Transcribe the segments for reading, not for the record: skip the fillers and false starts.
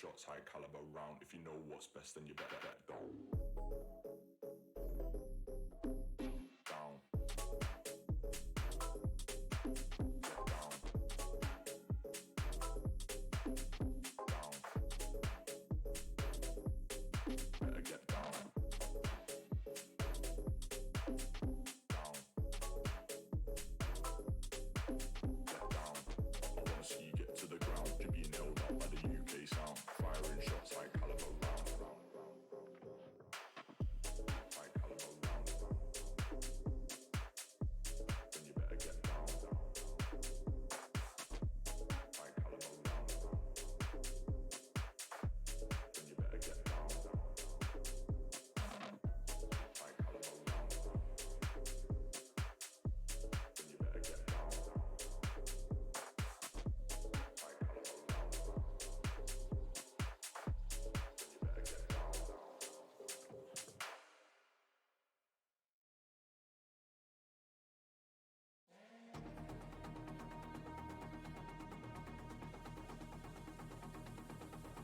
shots, high caliber round. If you know what's best, then you better get down. Down. Get down. Down. Better get down. Down. Get down. I wanna see you get to the ground. You're being held out by the UK sound. Firing shots, high caliber round. High caliber round. Then you better get down. High caliber round. Then you better get down. High caliber round. Then you better get down. High caliber round. Then you better get down.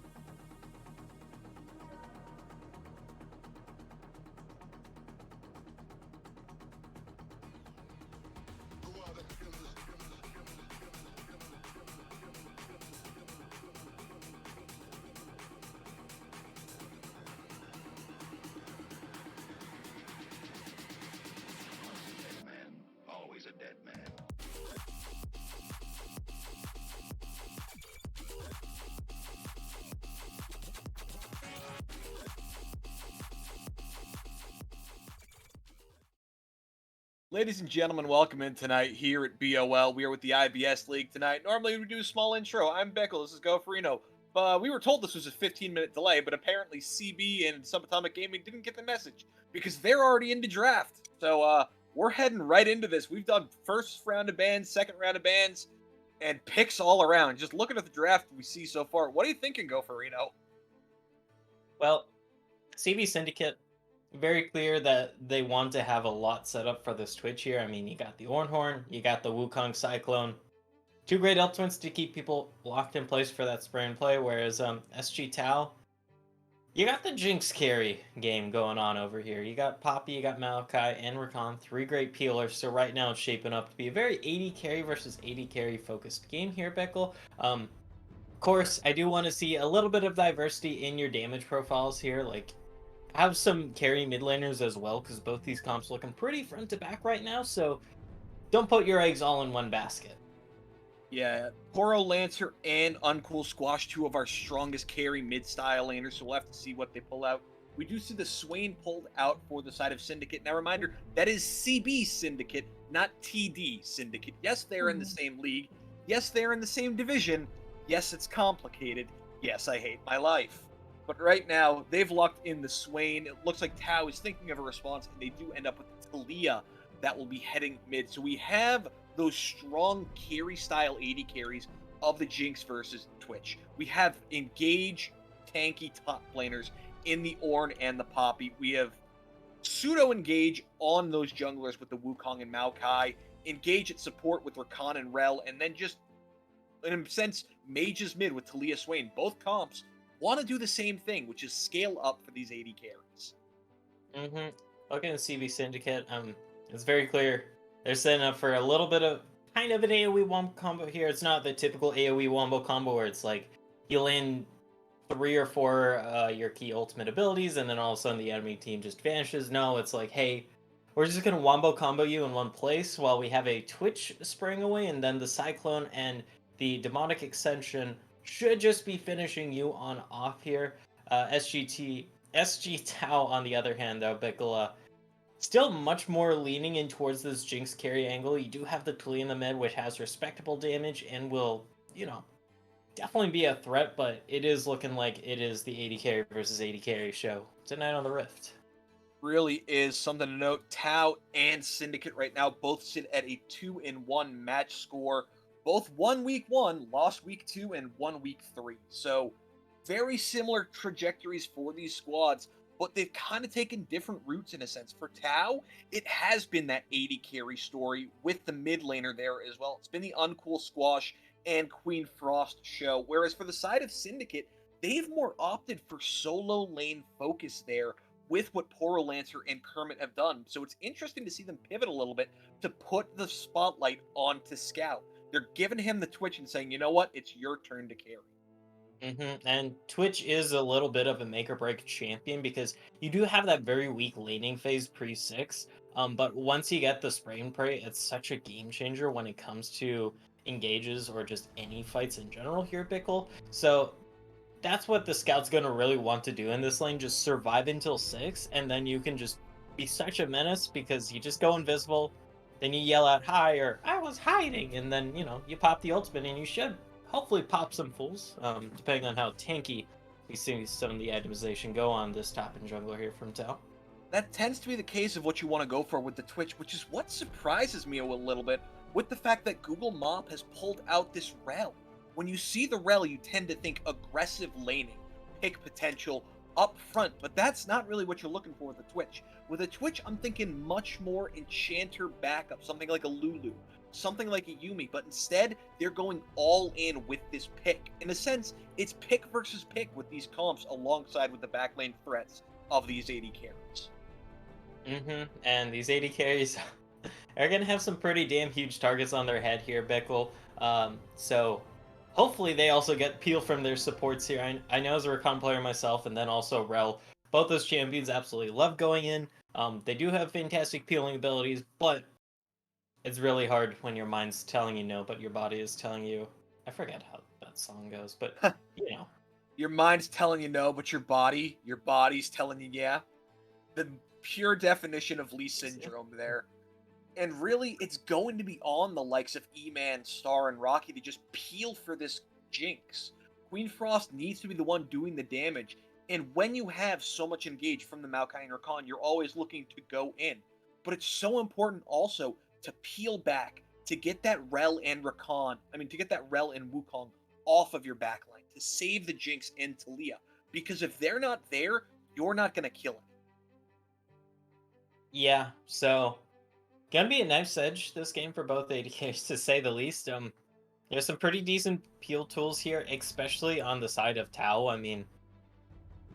Dead man, always a dead man. Ladies and gentlemen, welcome in tonight here at BOL. We are with the IBS League tonight. Normally we do a small intro. I'm Beckel. This is Goferino. We were told this was a 15-minute delay, but apparently CB and Subatomic Gaming didn't get the message because they're already into draft. So we're heading right into this. We've done first round of bans, second round of bans, and picks all around. Just looking at the draft we see so far, what are you thinking, Goferino? Well, CB Syndicate, very clear that they want to have a lot set up for this Twitch here. I mean, you got the Ornhorn, you got the Wukong Cyclone. Two great ultimates to keep people locked in place for that spray and play, whereas SG Tau, you got the Jinx carry game going on over here. You got Poppy, you got Malachi, and Rakan, three great peelers. So right now it's shaping up to be a very 80 carry versus 80 carry focused game here, Beckel. Of course, I do want to see a little bit of diversity in your damage profiles here. Like, have some carry mid laners as well, because both these comps looking pretty front to back right now. So don't put your eggs all in one basket. Yeah, Poro Lancer and Uncool Squash, two of our strongest carry mid-style laners, so we'll have to see what they pull out. We do see the Swain pulled out for the side of Syndicate. Now, reminder, that is CB Syndicate, not TD Syndicate. Yes, they're in the same league. Yes, they're in the same division. Yes, it's complicated. Yes, I hate my life. But right now, they've locked in the Swain. It looks like Tau is thinking of a response, and they do end up with Talia that will be heading mid. So we have those strong carry style 80 carries of the Jinx versus Twitch. We have engage tanky top laners in the Ornn and the Poppy. We have pseudo engage on those junglers with the Wukong and Maokai, engage at support with Rakan and Rel, and then just in a sense mages mid with Talia Swain. Both comps want to do the same thing, which is scale up for these 80 carries. Looking at CB Syndicate, it's very clear they're setting up for a little bit of kind of an AoE wombo combo here. It's not the typical AoE wombo combo where it's like you land 3 or 4 your key ultimate abilities and then all of a sudden the enemy team just vanishes. No, it's like, hey, we're just gonna wombo combo you in one place while we have a Twitch spraying away, and then the Cyclone and the Demonic Extension should just be finishing you on off here. SG Tau, on the other hand, though, Bicola, still much more leaning in towards this Jinx carry angle. You do have the Talia in the mid, which has respectable damage and will, definitely be a threat, but it is looking like it is the 80 carry versus 80 carry show tonight on the Rift. Really is something to note. Tau and Syndicate right now both sit at a 2-1 match score. Both won week 1, lost week 2, and won week 3. So very similar trajectories for these squads, but they've kind of taken different routes in a sense. For Tau, it has been that 80 carry story with the mid laner there as well. It's been the Uncool Squash and Queen Frost show. Whereas for the side of Syndicate, they've more opted for solo lane focus there with what Poro Lancer and Kermit have done. So it's interesting to see them pivot a little bit to put the spotlight onto Scout. They're giving him the Twitch and saying, you know what, it's your turn to carry. And Twitch is a little bit of a make or break champion because you do have that very weak laning phase pre six. But once you get the spray and pray, it's such a game changer when it comes to engages or just any fights in general here, Bickle. So that's what the scout's gonna really want to do in this lane, just survive until 6, and then you can just be such a menace because you just go invisible, then you yell out hi or I was hiding, and then you pop the ultimate and you should hopefully pop some fools, depending on how tanky we see some of the itemization go on this top and jungler here from Tao. That tends to be the case of what you want to go for with the Twitch, which is what surprises me a little bit with the fact that Google Mop has pulled out this rel. When you see the rel, you tend to think aggressive laning, pick potential up front, but that's not really what you're looking for with the Twitch. With a Twitch, I'm thinking much more enchanter backup, something like a Lulu, something like a Yumi, but instead, they're going all in with this pick. In a sense, it's pick versus pick with these comps alongside with the backlane threats of these AD carries. And these AD carries are gonna have some pretty damn huge targets on their head here, Bickle. So hopefully they also get peel from their supports here. I know as a Recon player myself, and then also Rel, both those champions absolutely love going in. They do have fantastic peeling abilities, but it's really hard when your mind's telling you no, but your body is telling you. I forget how that song goes, but you know. Your mind's telling you no, but your body's telling you yeah. The pure definition of Lee syndrome there. And really, it's going to be on the likes of E-Man, Star, and Rocky to just peel for this Jinx. Queen Frost needs to be the one doing the damage. And when you have so much engage from the Maokai and Rakan, you're always looking to go in. But it's so important also to peel back, to get that Rel and to get that Rel and Wukong off of your backline, to save the Jinx and Talia. Because if they're not there, you're not going to kill it. Yeah, so gonna be a nice edge this game for both ADKs to say the least. There's some pretty decent peel tools here, especially on the side of Tao. I mean,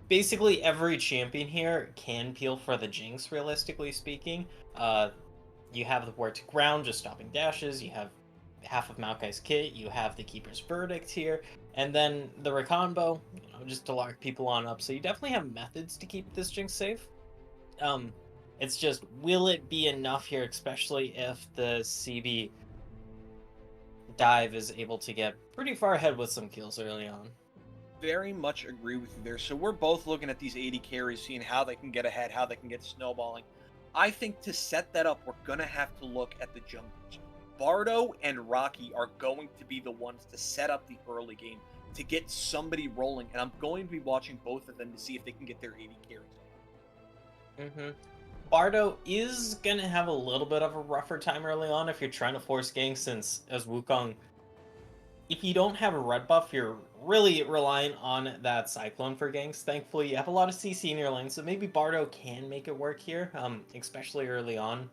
basically every champion here can peel for the Jinx, realistically speaking. You have the Ward to Ground, just stopping dashes. You have half of Maokai's kit. You have the Keeper's Verdict here. And then the Rakanbo, just to lock people on up. So you definitely have methods to keep this Jinx safe. It's just, will it be enough here, especially if the CB dive is able to get pretty far ahead with some kills early on? Very much agree with you there. So we're both looking at these AD carries, seeing how they can get ahead, how they can get snowballing. I think to set that up, we're going to have to look at the junglers. Bardo and Rocky are going to be the ones to set up the early game, to get somebody rolling, and I'm going to be watching both of them to see if they can get their AD carries. Bardo is going to have a little bit of a rougher time early on if you're trying to force ganks, since as Wukong, if you don't have a red buff, you're really relying on that Cyclone for ganks. Thankfully, you have a lot of CC in your lane, so maybe Bardo can make it work here, especially early on.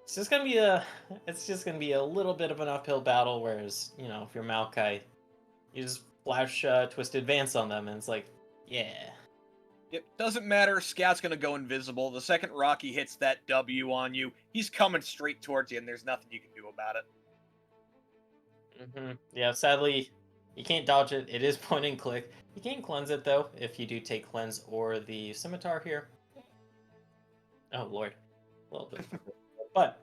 It's just gonna be a little bit of an uphill battle. Whereas, if you're Maokai, you just flash Twist Advance on them, and it's like, yeah. It doesn't matter. Scout's going to go invisible. The second Rocky hits that W on you, he's coming straight towards you, and there's nothing you can do about it. Yeah, sadly, you can't dodge it. It is point and click. You can cleanse it, though, if you do take cleanse or the scimitar here. Oh, Lord. A little bit. But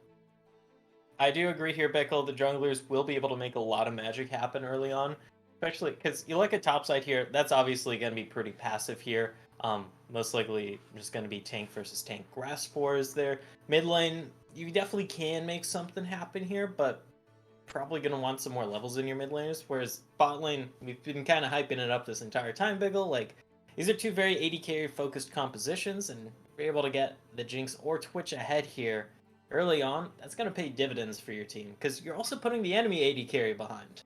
I do agree here, Bickle. The junglers will be able to make a lot of magic happen early on. Especially because you look at topside here, that's obviously going to be pretty passive here. Most likely just going to be tank versus tank. Grass Spores there. Mid lane, you definitely can make something happen here, but probably going to want some more levels in your mid laners. Whereas bot lane, we've been kind of hyping it up this entire time, Biggle. Like, these are two very AD carry focused compositions, and if you're able to get the Jinx or Twitch ahead here early on, that's going to pay dividends for your team, because you're also putting the enemy AD carry behind.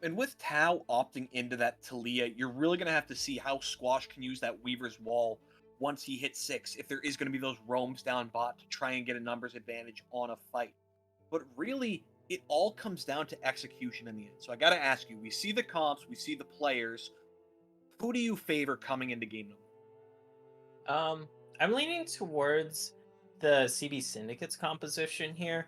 And with Tao opting into that Talia, you're really going to have to see how Squash can use that Weaver's Wall once he hits 6, if there is going to be those roams down bot to try and get a numbers advantage on a fight. But really, it all comes down to execution in the end. So I got to ask you, we see the comps, we see the players. Who do you favor coming into game number? I'm leaning towards the CB Syndicate's composition here.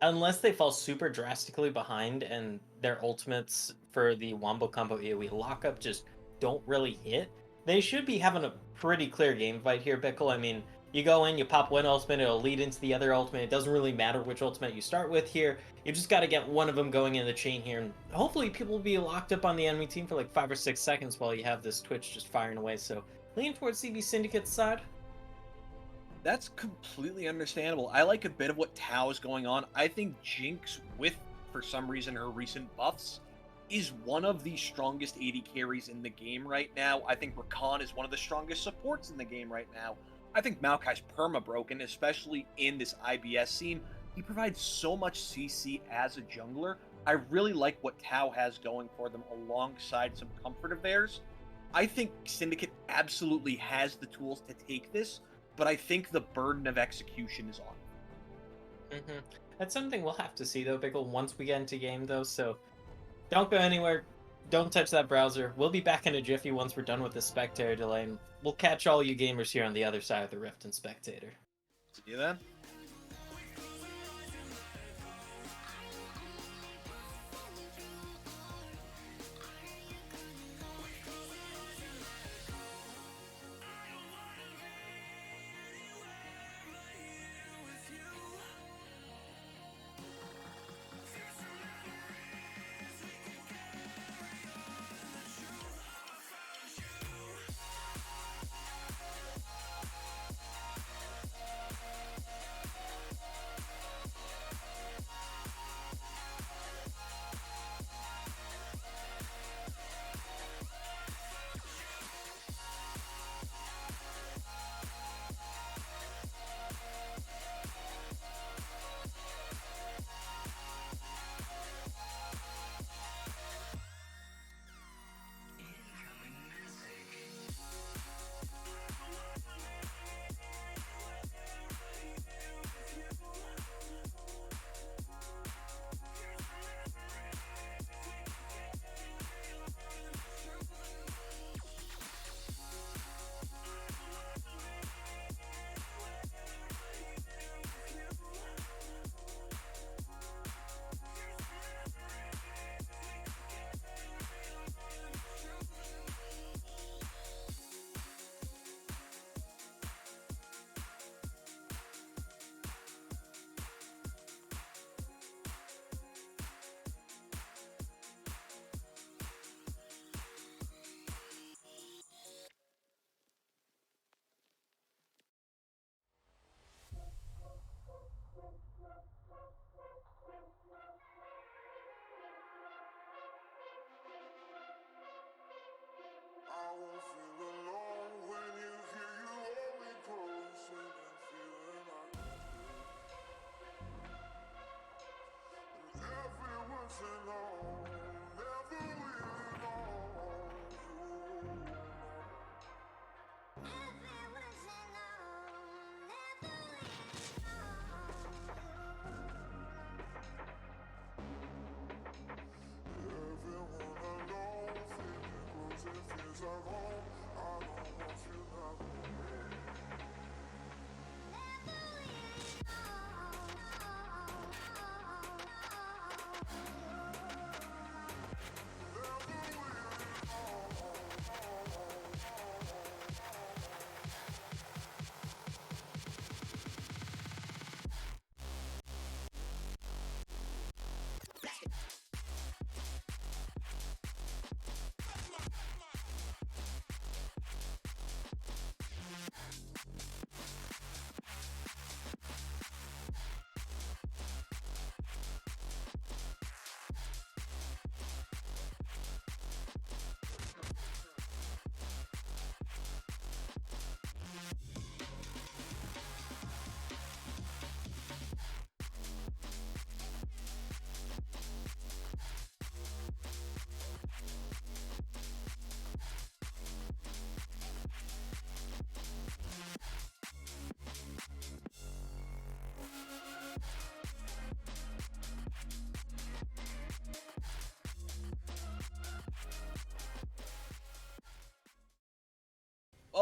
Unless they fall super drastically behind and their ultimates for the Wombo Combo AoE lockup just don't really hit, they should be having a pretty clear game fight here, Bickle. I mean, you go in, you pop one ultimate, it'll lead into the other ultimate. It doesn't really matter which ultimate you start with here. You just got to get one of them going in the chain here, and hopefully people will be locked up on the enemy team for like 5 or 6 seconds while you have this Twitch just firing away. So lean towards CB Syndicate's side. That's completely understandable. I like a bit of what Tao is going on. I think Jinx, with, for some reason, her recent buffs, is one of the strongest AD carries in the game right now. I think Rakan is one of the strongest supports in the game right now. I think Maokai's perma-broken, especially in this IBS scene. He provides so much CC as a jungler. I really like what Tao has going for them alongside some comfort of theirs. I think Syndicate absolutely has the tools to take this, but I think the burden of execution is on. That's something we'll have to see, though, Bickle, once we get into game, though, so don't go anywhere. Don't touch that browser. We'll be back in a jiffy once we're done with the Spectator delay, and we'll catch all you gamers here on the other side of the Rift and Spectator. See you then.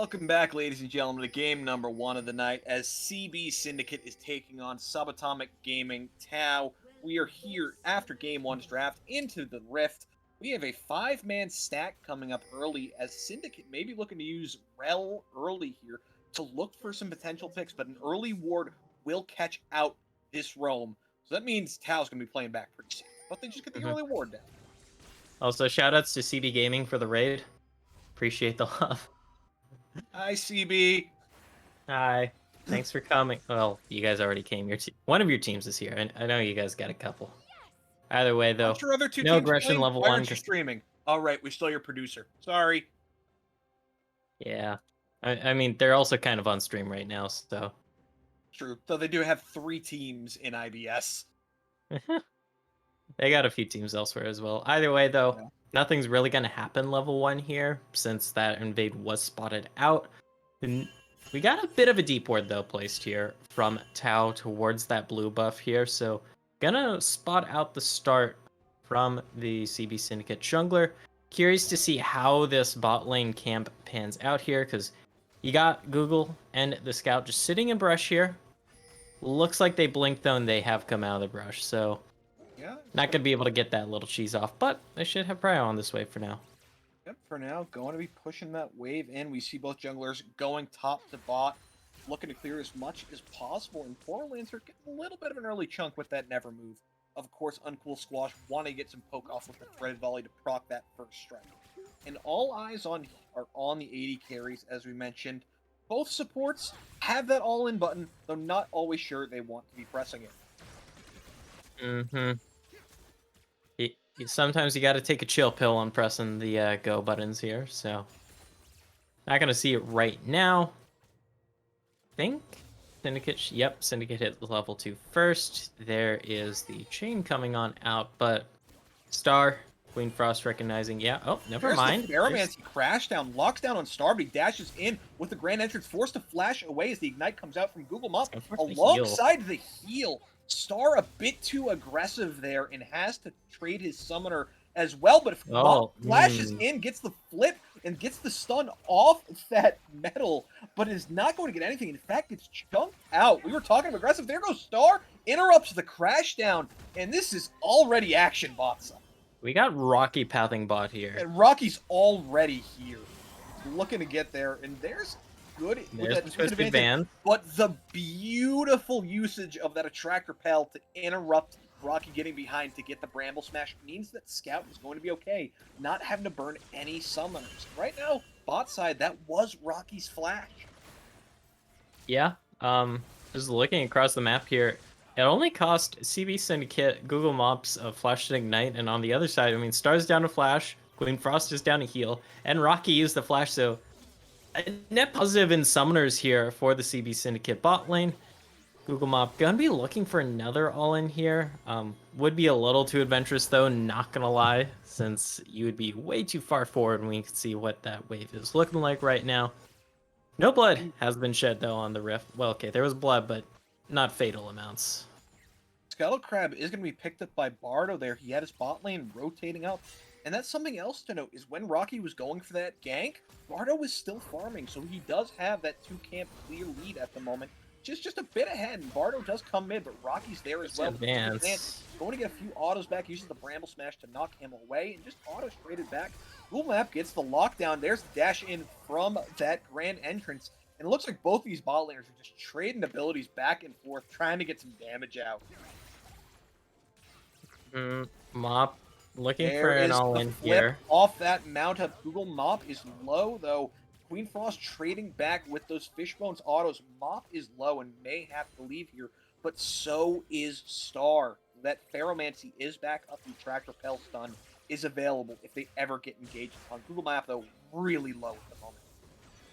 Welcome back, ladies and gentlemen, to game number 1 of the night as CB Syndicate is taking on Subatomic Gaming Tau. We are here after game 1's draft into the Rift. We have a 5-man stack coming up early as Syndicate may be looking to use Rel early here to look for some potential picks, but an early ward will catch out this roam. So that means Tau's going to be playing back pretty soon. But they just get the early ward down. Also, shoutouts to CB Gaming for the raid. Appreciate the love. Hi, CB. Hi. Thanks for coming. Well, you guys already came. One of your teams is here. I know you guys got a couple. Either way, though, What's your other two no teams aggression playing? level Why 1. aren't you streaming? All right, we stole your producer. Sorry. Yeah. I mean, they're also kind of on stream right now, so. True. So they do have 3 teams in IBS. They got a few teams elsewhere as well. Either way, though, Yeah. nothing's really going to happen level 1 here since that invade was spotted out. And we got a bit of a deep ward, though, placed here from Tau towards that blue buff here. So gonna spot out the start from the CB Syndicate jungler. Curious to see how this bot lane camp pans out here because you got Google and the scout just sitting in brush here. Looks like they blinked though and they have come out of the brush. So Yeah. not going to be able to get that little cheese off, but they should have prio on this wave for now. Yep, for now, going to be pushing that wave in. We see both junglers going top to bot, looking to clear as much as possible. And Portal Lancer getting a little bit of an early chunk with that never move. Of course, Uncool Squash want to get some poke off with the threaded volley to proc that first strike. And all eyes are on the 80 carries, as we mentioned. Both supports have that all-in button, though not always sure they want to be pressing it. Sometimes you got to take a chill pill on pressing the go buttons here, so not gonna see it right now. Think Syndicate. Yep, Syndicate hit level 2 first. There is the chain coming on out, but Star Queen Frost recognizing. Yeah. Oh, never mind. The Baromancy crash down, locks down on Star, but he dashes in with the Grand Entrance, forced to flash away as the Ignite comes out from Google Mop alongside the heal. Star a bit too aggressive there and has to trade his summoner as well, but if Mop flashes in, gets the flip, and gets the stun off that metal, but is not going to get anything. In fact, it's chunked out. We were talking about aggressive. There goes Star, interrupts the crash down, and this is already action botsa. We got Rocky pathing bot here. And Rocky's already here. Looking to get there, and there's good There's the Twisted Band. But the beautiful usage of that Attractor Pell to interrupt Rocky getting behind to get the Bramble Smash means that Scout is going to be okay, not having to burn any summoners. Right now, bot side, that was Rocky's flash. Yeah, just looking across the map here, it only cost CB Syndicate Google Mops a flash to ignite, and on the other side, I mean, Star's down to flash, Queen Frost is down to heal, and Rocky used the flash, so a net positive in summoners here for the CB Syndicate bot lane. Google Mop gonna be looking for another all-in here. Would be a little too adventurous though, not gonna lie, since you would be way too far forward when we can see what that wave is looking like right now. No blood has been shed though on the Rift. Well, okay, there was blood, but not fatal amounts. Skeletal Crab is going to be picked up by Bardo there. He had his bot lane rotating up. And that's something else to note, is when Rocky was going for that gank, Bardo was still farming, so he does have that 2-camp clear lead at the moment. Just a bit ahead, and Bardo does come mid, but Rocky's there as well. Advance. Going to get a few autos back, uses the Bramble Smash to knock him away, and just auto-traded back. Google Map gets the lockdown. There's the dash in from that Grand Entrance. And it looks like both these bot laners are just trading abilities back and forth, trying to get some damage out. Mop looking for an all-in here. Off that mount up. Google Mop is low, though. Queen Frost trading back with those Fishbones autos. Mop is low and may have to leave here, but so is Star. That Ferromancy is back up. The Tractor Pell stun is available if they ever get engaged upon. Google Map, though, really low at the moment.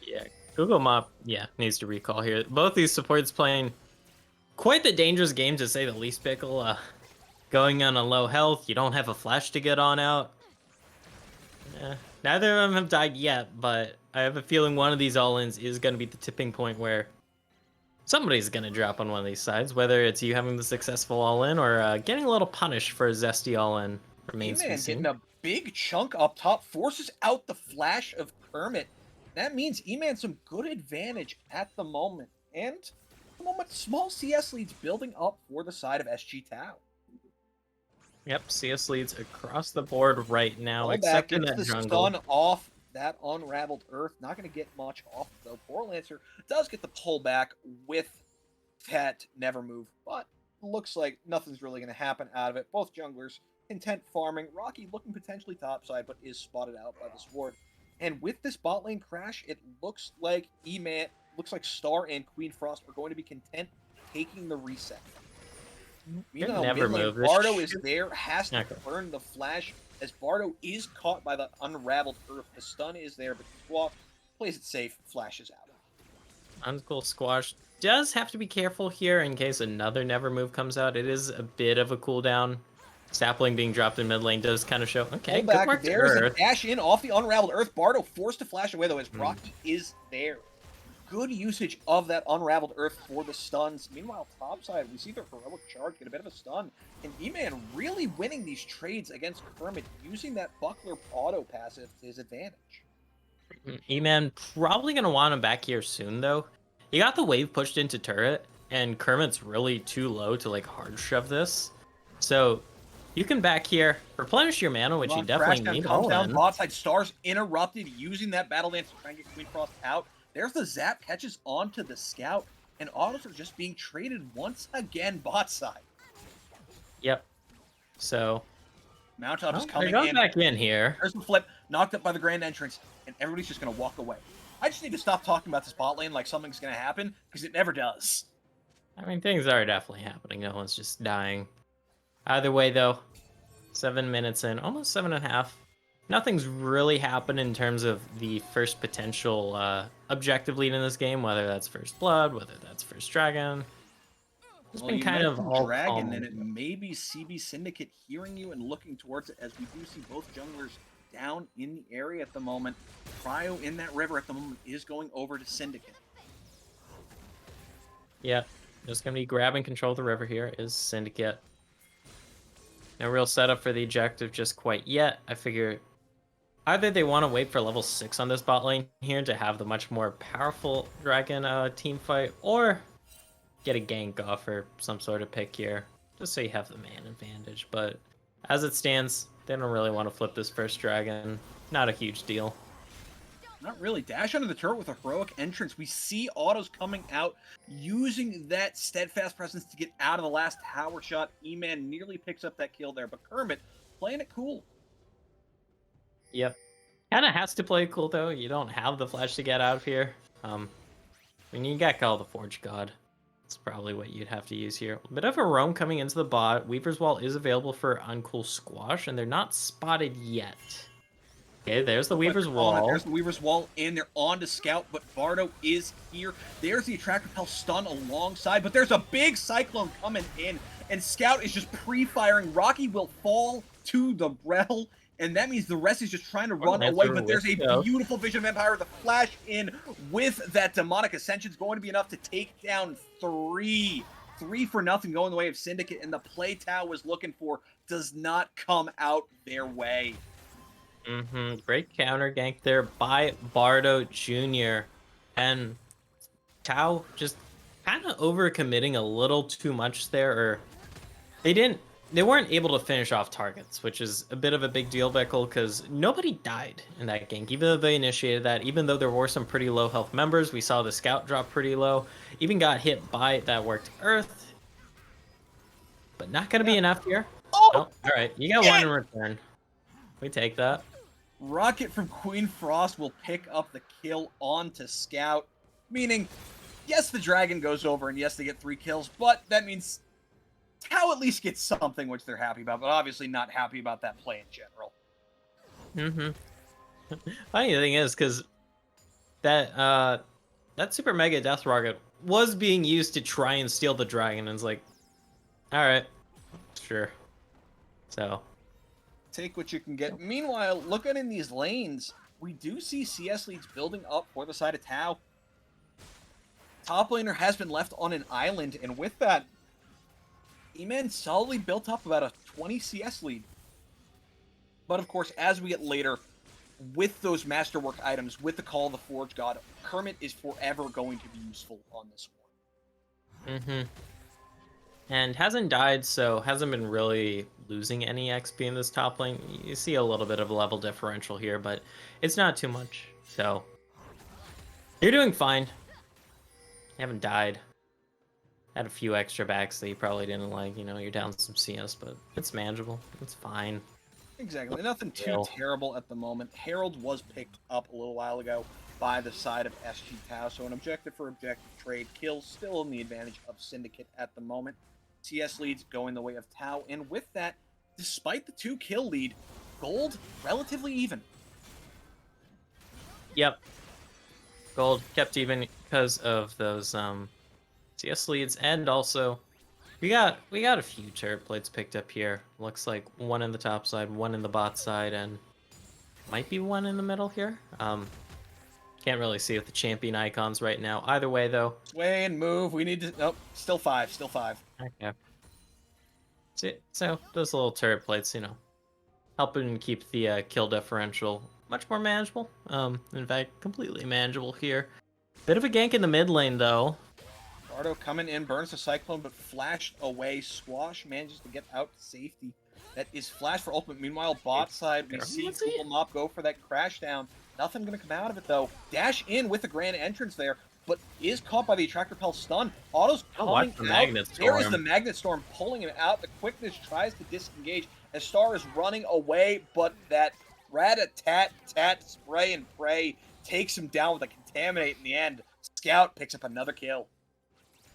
Yeah, Google Mop, needs to recall here. Both these supports playing quite the dangerous game, to say the least, Pickle. Going on a low health, you don't have a flash to get on out. Neither of them have died yet, but I have a feeling one of these all-ins is going to be the tipping point where somebody's going to drop on one of these sides, whether it's you having the successful all-in or getting a little punished for a zesty all-in remains to be seen. Getting a big chunk up top, forces out the flash of Kermit, That means E-Man some good advantage at the moment. And at the moment, small CS leads building up for the side of SG Tau. Yep, CS leads across the board right now, Pull back, except in gets that the jungle. stun off that unraveled Earth. Not going to get much off, though. Poor Lancer does get the pullback with that never move, but looks like nothing's really going to happen out of it. Both junglers content farming. Rocky looking potentially topside, but is spotted out by the Sword. And with this bot lane crash, it looks like Star and Queen Frost are going to be content taking the reset. Meanwhile, never mid lane, move. This Bardo is should- there, has to Okay. burn the flash, as Bardo is caught by the unraveled Earth. The stun is there, but Squawk plays it safe, flashes out. Uncool Squash does have to be careful here in case another never move comes out. It is a bit of a cooldown. Sapling being dropped in mid lane does kind of show. Okay, Pull good back, work to there's a Earth. dash in off the unraveled Earth. Bardo forced to flash away, though, as Rocky is there. Good usage of that unraveled Earth for the stuns. Meanwhile, topside, we see their heroic charge get a bit of a stun. And E-Man really winning these trades against Kermit, using that Buckler auto passive to his advantage. E-Man probably going to want him back here soon, though. He got the wave pushed into turret, and Kermit's really too low to, like, hard shove this. So, you can back here, replenish your mana, which you definitely need comes all down, in. bot side, Stars interrupted, using that Battle Dance to try and get Queen Frost out. There's the zap, catches onto the Scout, and autos are just being traded once again bot side. Yep. So, Mount Up is they're coming going in. back in here. There's the flip, knocked up by the Grand Entrance, and everybody's just going to walk away. I just need to stop talking about this bot lane like something's going to happen, because it never does. I mean, things are definitely happening. No one's just dying. Either way, though, 7 minutes in, almost 7.5. Nothing's really happened in terms of the first potential objective lead in this game, whether that's first blood, whether that's first dragon. It's been you kind of mentioned all Dragon, calm. and it may be CB Syndicate hearing you and looking towards it, as we do see both junglers down in the area at the moment. Cryo in that river at the moment is going over to Syndicate. Yeah, just gonna be grabbing control of the river here is Syndicate. No real setup for the objective just quite yet. I figure either they want to wait for level 6 on this bot lane here to have the much more powerful dragon team fight, or get a gank off or some sort of pick here, just so you have the man advantage. But as it stands, they don't really want to flip this first dragon. Not a huge deal. Not really. Dash under the turret with a heroic entrance. We see autos coming out, using that steadfast presence to get out of the last tower shot. E-Man nearly picks up that kill there, but Kermit playing it cool. Yep. Kind of has to play cool, though. You don't have the flash to get out of here. I mean, you got Call the Forge God. That's probably what you'd have to use here. A bit of a roam coming into the bot. Weaver's Wall is available for Uncool Squash, and they're not spotted yet. Okay, there's the Weaver's Wall. There's the Weaver's Wall, and they're on to Scout, but Bardo is here. There's the Attractive Pell stun alongside, but there's a big Cyclone coming in, and Scout is just pre-firing. Rocky will fall to the Brel, and that means the rest is just trying to run away, but there's a beautiful Vision of Empire. The flash in with that Demonic Ascension is going to be enough to take down 3. 3 for nothing going the way of Syndicate, and the play Tau was looking for does not come out their way. Great counter gank there by Bardo Jr. And Tau just kind of overcommitting a little too much there, or they weren't able to finish off targets, which is a bit of a big deal, Bickle, because nobody died in that gank, even though they initiated that, even though there were some pretty low health members. We saw the Scout drop pretty low, even got hit by that worked Earth, but not going to be enough here. Oh, all right, you got one in return. We take that. Rocket from Queen Frost will pick up the kill onto Scout, meaning, yes, the dragon goes over, and yes, they get 3 kills, but that means Tau at least gets something, which they're happy about, but obviously not happy about that play in general. Funny thing is, because that Super Mega Death Rocket was being used to try and steal the dragon, and it's like, all right, sure. So take what you can get. Meanwhile, looking in these lanes, we do see CS leads building up for the side of Tau. Top laner has been left on an island, and with that, E-Man solidly built up about a 20 CS lead. But of course, as we get later, with those masterwork items, with the Call of the Forge God, Kermit is forever going to be useful on this war. Mm-hmm. And hasn't died, so hasn't been really losing any XP in this top lane. You see a little bit of a level differential here, but it's not too much. So you're doing fine. You haven't died. Had a few extra backs that you probably didn't like. You know, you're down some CS, but it's manageable. It's fine. Exactly. Nothing too terrible at the moment. Herald was picked up a little while ago by the side of SG Tau, so an objective for objective trade kill still in the advantage of Syndicate at the moment. CS leads going the way of Tau, and with that, despite the 2-kill lead, gold relatively even. Yep. Gold kept even because of those CS leads, and also we got a few turret plates picked up here. Looks like one in the top side, one in the bot side, and might be one in the middle here. Can't really see with the champion icons right now. Either way, though. Sway and move. We need to. Nope. Still 5. Still 5. Okay. So those little turret plates, you know, helping keep the kill differential much more manageable. In fact, completely manageable here. Bit of a gank in the mid lane, though. Bardo coming in, burns the Cyclone, but flashed away. Squash manages to get out to safety. That is flash for ultimate. Meanwhile, bot side, we see Cool Mop go for that crash down. Nothing going to come out of it, though. Dash in with the grand entrance there, but is caught by the Attract Repel stun. Auto's coming out. There is the Magnet Storm pulling him out. The quickness tries to disengage as Star is running away, but that rat-a-tat-tat spray and pray takes him down with a Contaminate in the end. Scout picks up another kill.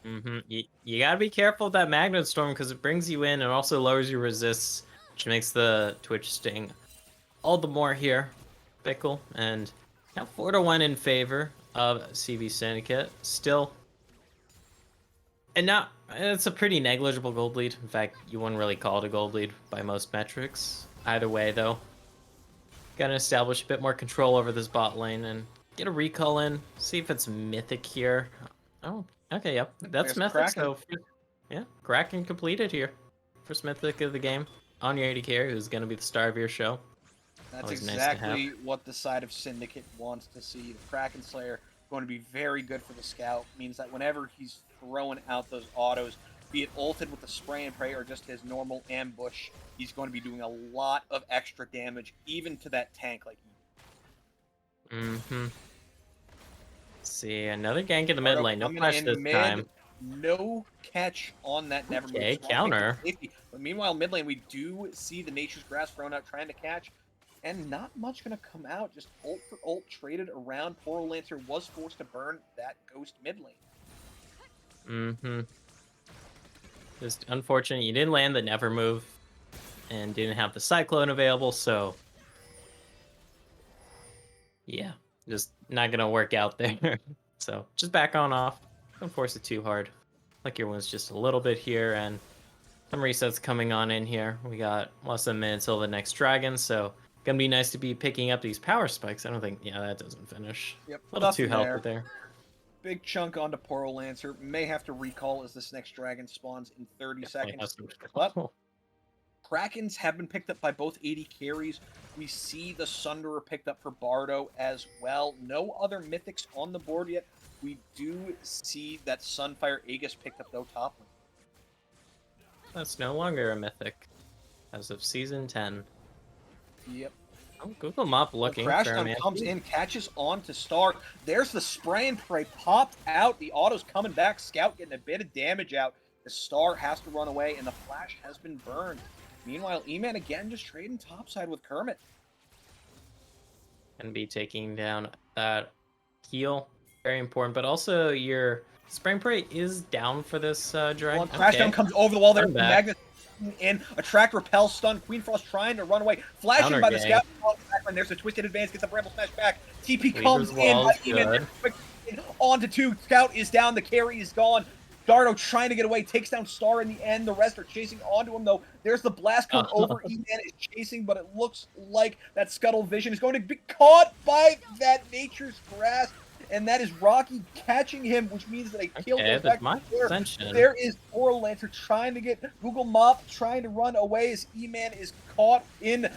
Mm-hmm. You gotta be careful with that Magnet Storm because it brings you in and also lowers your resists, which makes the Twitch sting all the more here. Fickle, and now 4-1 in favor of CV Syndicate. Still, and now it's a pretty negligible gold lead. In fact, you wouldn't really call it a gold lead by most metrics. Either way, though, gotta establish a bit more control over this bot lane and get a recall in. See if it's mythic here. Oh, okay, yep, that's mythic. Kraken. So yeah, Kraken completed here. First mythic of the game on your AD carry, who's gonna be the star of your show. That's exactly what the side of Syndicate wants to see. The Kraken Slayer going to be very good for the Scout. Means that whenever he's throwing out those autos, be it ulted with the spray and pray or just his normal ambush, he's going to be doing a lot of extra damage, even to that tank like you. Mm-hmm. See, another gank in the mid lane. No flash this time. No catch on that Nevermore. Okay, counter. But meanwhile, mid lane, we do see the Nature's Grass thrown out trying to catch. And not much going to come out. Just ult for ult traded around. Poro Lancer was forced to burn that ghost mid lane. Mm-hmm. Just unfortunate you didn't land the Never move and didn't have the Cyclone available, so yeah, just not going to work out there. So just back on off. Don't force it too hard. Like your one's just a little bit here, and some resets coming on in here. We got less than a minute until the next dragon, so gonna be nice to be picking up these power spikes. I don't think, yeah, that doesn't finish. Yep, a little too helpful there. Big chunk onto Poro Lancer. May have to recall as this next dragon spawns in 30 seconds. But Krakens have been picked up by both AD carries. We see the Sunderer picked up for Bardo as well. No other mythics on the board yet. We do see that Sunfire Aegis picked up though top lane. That's no longer a mythic as of season 10. Yep. Oh, Google Mop looking. Crash Down comes in, catches on to Star. There's the spray and pray popped out. The auto's coming back. Scout getting a bit of damage out. The Star has to run away, and the flash has been burned. Meanwhile, E-Man again just trading topside with Kermit. Gonna be taking down that heal. Very important, but also your spray and pray is down for this dragon. Well, Crash Down comes over the wall there. Magnet in, Attract, Repel, Stun. Queen Frost trying to run away. Flashing Counter by the gang. Scout. And there's a Twisted Advance, gets the Bramble Smash back. TP comes in. Quick on to 2. Scout is down. The carry is gone. Dardo trying to get away. Takes down Star in the end. The rest are chasing onto him, though. There's the blast cone over. E-Man is chasing, but it looks like that Scuttle Vision is going to be caught by that Nature's Grass. and that is Rocky catching him, which means that a kill Okay, goes that's back my to the player. ascension. There is Oral Lancer trying to get Google Mop, trying to run away as E-Man is caught in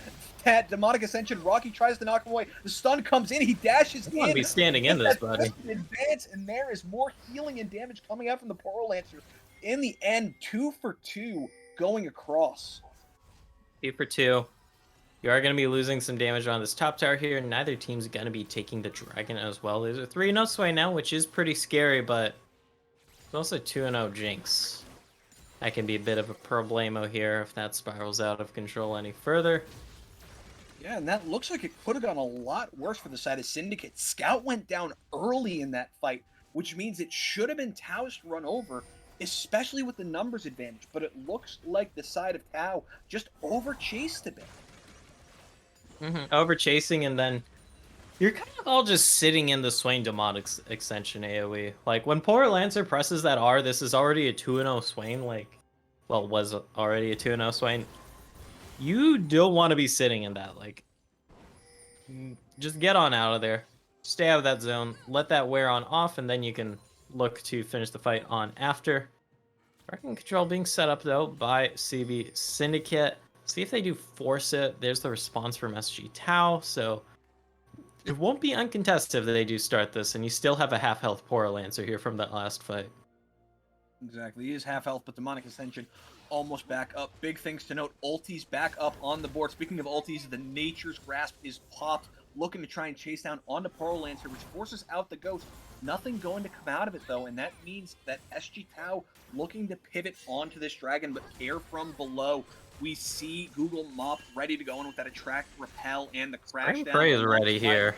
that demonic ascension. Rocky tries to knock him away. The stun comes in. He dashes You want to be in. standing in Gets this, that buddy. twisted advance, and there is more healing and damage coming out from the Oral Lancer. In the end, 2 for 2 going across. 2 for 2. You are going to be losing some damage on this top tower here. Neither team's going to be taking the dragon as well. There's a 3-0 sway now, which is pretty scary, but it's also 2-0 Jinx. That can be a bit of a problemo here if that spirals out of control any further. Yeah, and that looks like it could have gone a lot worse for the side of Syndicate. Scout went down early in that fight, which means it should have been Tao's run over, especially with the numbers advantage. But it looks like the side of Tao just over-chased a bit. Over chasing, and then you're kind of all just sitting in the Swain Demonic extension AoE. Like, when poor Lancer presses that R, this is already a 2-0 Swain, like, well, was already a 2-0 Swain. You don't want to be sitting in that, like, just get on out of there. Stay out of that zone, let that wear on off, and then you can look to finish the fight on after. Wrecking control being set up, though, by CB Syndicate. See if they do force it. There's the response from SG Tau, so it won't be uncontested if they do start this, and you still have a half-health Poor Lancer here from that last fight. Exactly. He is half health, but Demonic Ascension almost back up. Big things to note. Ulti's back up on the board. Speaking of ultis, the Nature's Grasp is popped, looking to try and chase down onto Pearl Lancer, which forces out the Ghost. Nothing going to come out of it, though, and that means that SG Tau looking to pivot onto this dragon, but care from below. We see Google Mop ready to go in with that Attract, Repel, and the Crash Spring Down. Prey is ready here.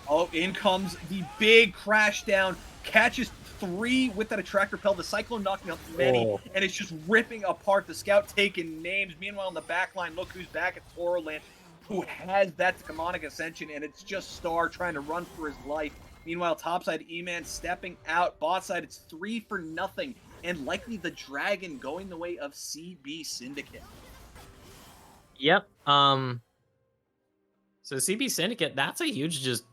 Oh, in comes the big Crash Down. Catches 3 with that Attract, Repel. The Cyclone knocking out many, and it's just ripping apart the Scout, taking names. Meanwhile, in the back line, look who's back at Tomorrowland, who has that Demonic Ascension, and it's just Star trying to run for his life. Meanwhile, topside, E-Man stepping out. Bot side, it's 3 for nothing, and likely the Dragon going the way of CB Syndicate. Yep. So CB Syndicate, that's a huge just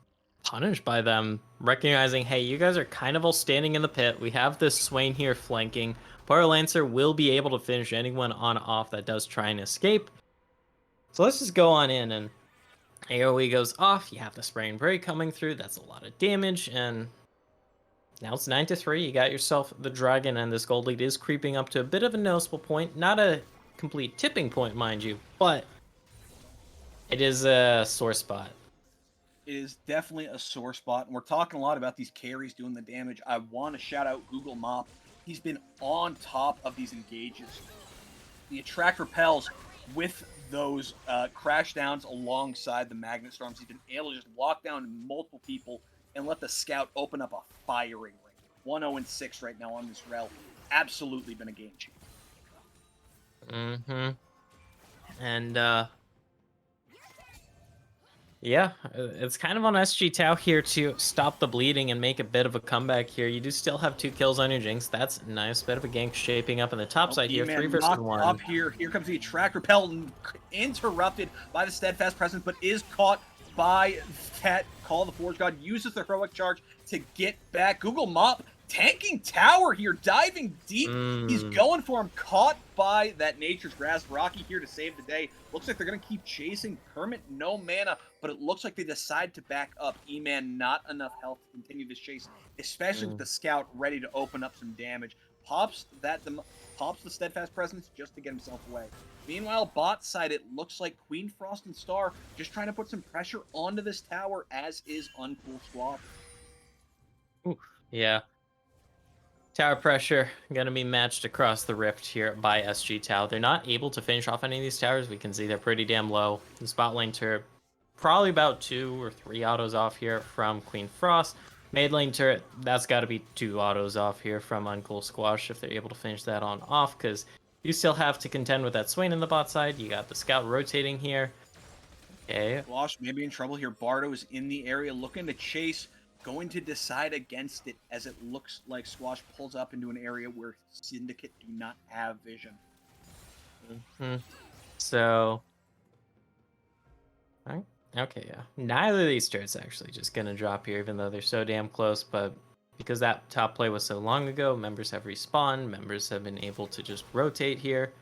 punish by them, recognizing, hey, you guys are kind of all standing in the pit. We have this Swain here flanking. Power Lancer will be able to finish anyone on off that does try and escape. So let's just go on in, and AoE goes off. You have the Spray and Pray coming through. That's a lot of damage, and now it's 9-3. You got yourself the dragon, and this gold lead is creeping up to a bit of a noticeable point. Not a complete tipping point, mind you, but it is a sore spot. It is definitely a sore spot, and we're talking a lot about these carries doing the damage. I want to shout out Google Mop. He's been on top of these engages. The Attract Repels with those crash downs alongside the Magnet Storms. He's been able to just lock down multiple people and let the Scout open up a firing ring. 1-0-6 right now on this rel. Absolutely been a game changer. And yeah, it's kind of on SG Tau here to stop the bleeding and make a bit of a comeback here. You do still have 2 kills on your Jinx. That's a nice bit of a gank shaping up on the top side here. 3 versus 1. Up here. Here comes the Attract Repel, interrupted by the Steadfast Presence, but is caught by that Call of the Forge God. Uses the Heroic Charge to get back. Google Mop tanking tower here, diving deep. He's going for him, caught by that Nature's Grasp. Rocky here to save the day. Looks like they're going to keep chasing. Kermit, no mana, but it looks like they decide to back up. E-Man, not enough health to continue this chase, especially with the Scout ready to open up some damage. Pops the Steadfast Presence just to get himself away. Meanwhile, bot side, it looks like Queen Frost and Star just trying to put some pressure onto this tower, as is Uncool Squad. Yeah. Tower pressure going to be matched across the rift here by SG Tau. They're not able to finish off any of these towers. We can see they're pretty damn low. The spot lane turret, probably about 2 or 3 autos off here from Queen Frost. Mid lane turret, that's got to be 2 autos off here from Uncool Squash if they're able to finish that on off, because you still have to contend with that Swain in the bot side. You got the Scout rotating here. Okay. Squash maybe in trouble here. Bardo is in the area looking to chase. Going to decide against it, as it looks like Squash pulls up into an area where Syndicate do not have vision. So, Okay, yeah. Neither of these turrets actually just gonna drop here, even though they're so damn close. But because that top play was so long ago, members have respawned. Members have been able to just rotate here.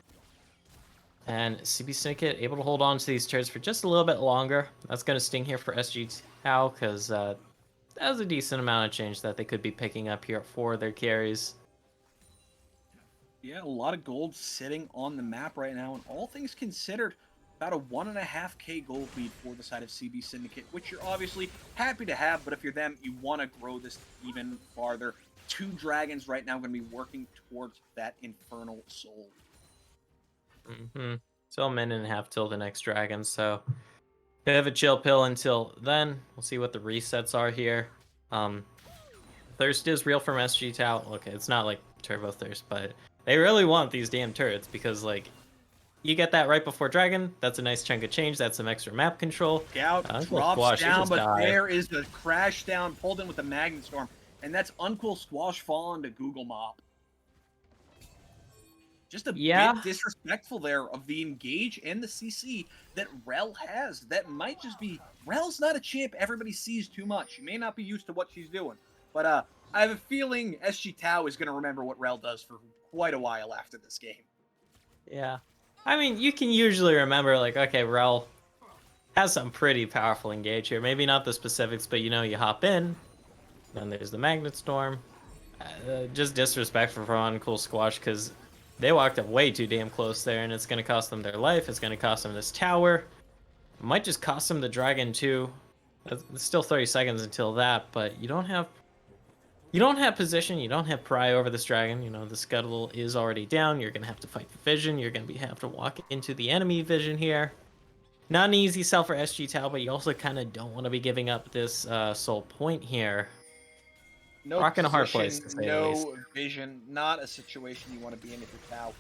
And CB Syndicate able to hold on to these turrets for just a little bit longer. That's gonna sting here for SG Tau, because that was a decent amount of change that they could be picking up here for their carries. Yeah, a lot of gold sitting on the map right now, and all things considered, about a 1.5K gold lead for the side of CB Syndicate, which you're obviously happy to have, but if you're them, you want to grow this even farther. 2 dragons right now going to be working towards that Infernal Soul. So a minute and a half till the next dragon, so bit of a chill pill until then. We'll see what the resets are here. Thirst is real from SG Tau. Okay, it's not like Turbo Thirst, but they really want these damn turrets because, like, you get that right before Dragon. That's a nice chunk of change. That's some extra map control. Scout drops Squash, down, but died. there is the crash down pulled in with the Magnet Storm, and that's Uncool Squash falling to Google Mop. Just a bit disrespectful there of the engage and the CC that Rel has. That might just be... Rel's not a champ everybody sees too much. You may not be used to what she's doing. But I have a feeling SG Tau is going to remember what Rel does for quite a while after this game. Yeah. I mean, you can usually remember, like, okay, Rel has some pretty powerful engage here. Maybe not the specifics, but, you know, you hop in, then there's the Magnet Storm. Just disrespectful from Uncool Squash, because they walked up way too damn close there, and it's going to cost them their life. It's going to cost them this tower. It might just cost them the dragon, too. It's still 30 seconds until that, but you don't have position. You don't have pry over this dragon. You know, the scuttle is already down. You're going to have to fight the vision. You're going to have to walk into the enemy vision here. Not an easy sell for SG Tau, but you also kind of don't want to be giving up this soul point here. No Rock in a hard position, place, to say the no least. vision, not a situation you want to be in if you're Tau.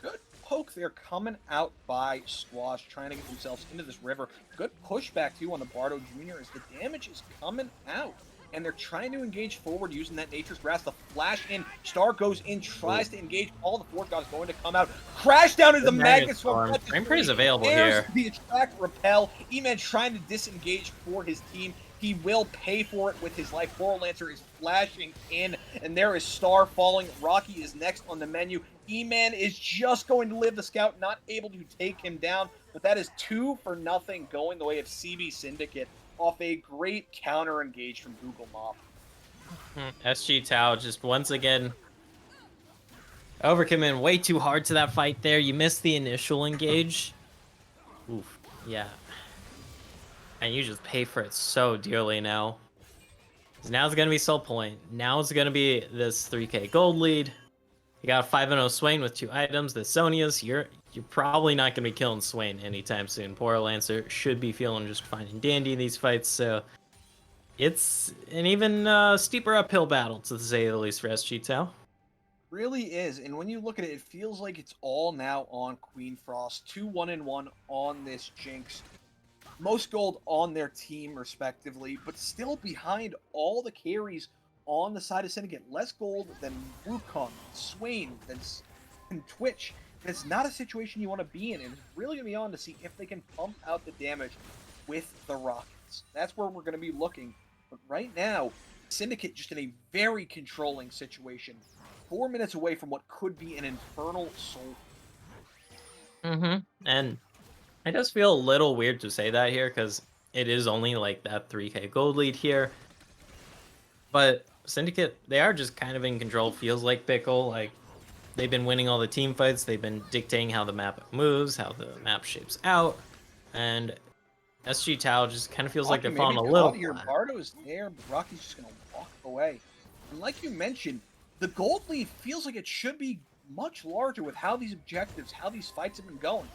Good poke there coming out by Squash, trying to get themselves into this river. Good pushback too on the Bardo Jr. as the damage is coming out. And they're trying to engage forward using that Nature's Grasp. The flash in, Star goes in, tries to engage. All the Fort God is going to come out. Crash down into the Magnet Storm. Frame Free is available There's here. the attract repel. E-Man trying to disengage for his team. He will pay for it with his life. Coral Lancer is flashing in, and there is Star falling. Rocky is next on the menu. E-Man is just going to live the scout, not able to take him down, but that is 2-0 going the way of CB Syndicate off a great counter engage from Google Mop. SG Tau just once again overcoming way too hard to that fight there. You missed the initial engage. Oof, yeah. And you just pay for it so dearly now. Now it's going to be soul point. Now it's going to be this 3K gold lead. You got a 5-0 Swain with 2 items. The Sonia's, you're probably not going to be killing Swain anytime soon. Poor Lancer should be feeling just fine and dandy in these fights. So it's an even steeper uphill battle, to say the least, for SG Tau. Really is, and when you look at it, it feels like it's all now on Queen Frost. 2 1-1 on this Jinx. Most gold on their team, respectively, but still behind all the carries on the side of Syndicate. Less gold than Wukong, Swain, than Twitch. And it's not a situation you want to be in, and it's really going to be on to see if they can pump out the damage with the Rockets. That's where we're going to be looking. But right now, Syndicate just in a very controlling situation. 4 minutes away from what could be an Infernal Soul. And it does feel a little weird to say that here, because it is only like that 3K gold lead here. But Syndicate, they are just kind of in control. Feels like Pickle. Like, they've been winning all the team fights. They've been dictating how the map moves, how the map shapes out. And SG Tau just kind of feels like they're falling a little flat. Bardo's there, but Rocky's just going to walk away. And like you mentioned, the gold lead feels like it should be much larger with how these objectives, how these fights have been going.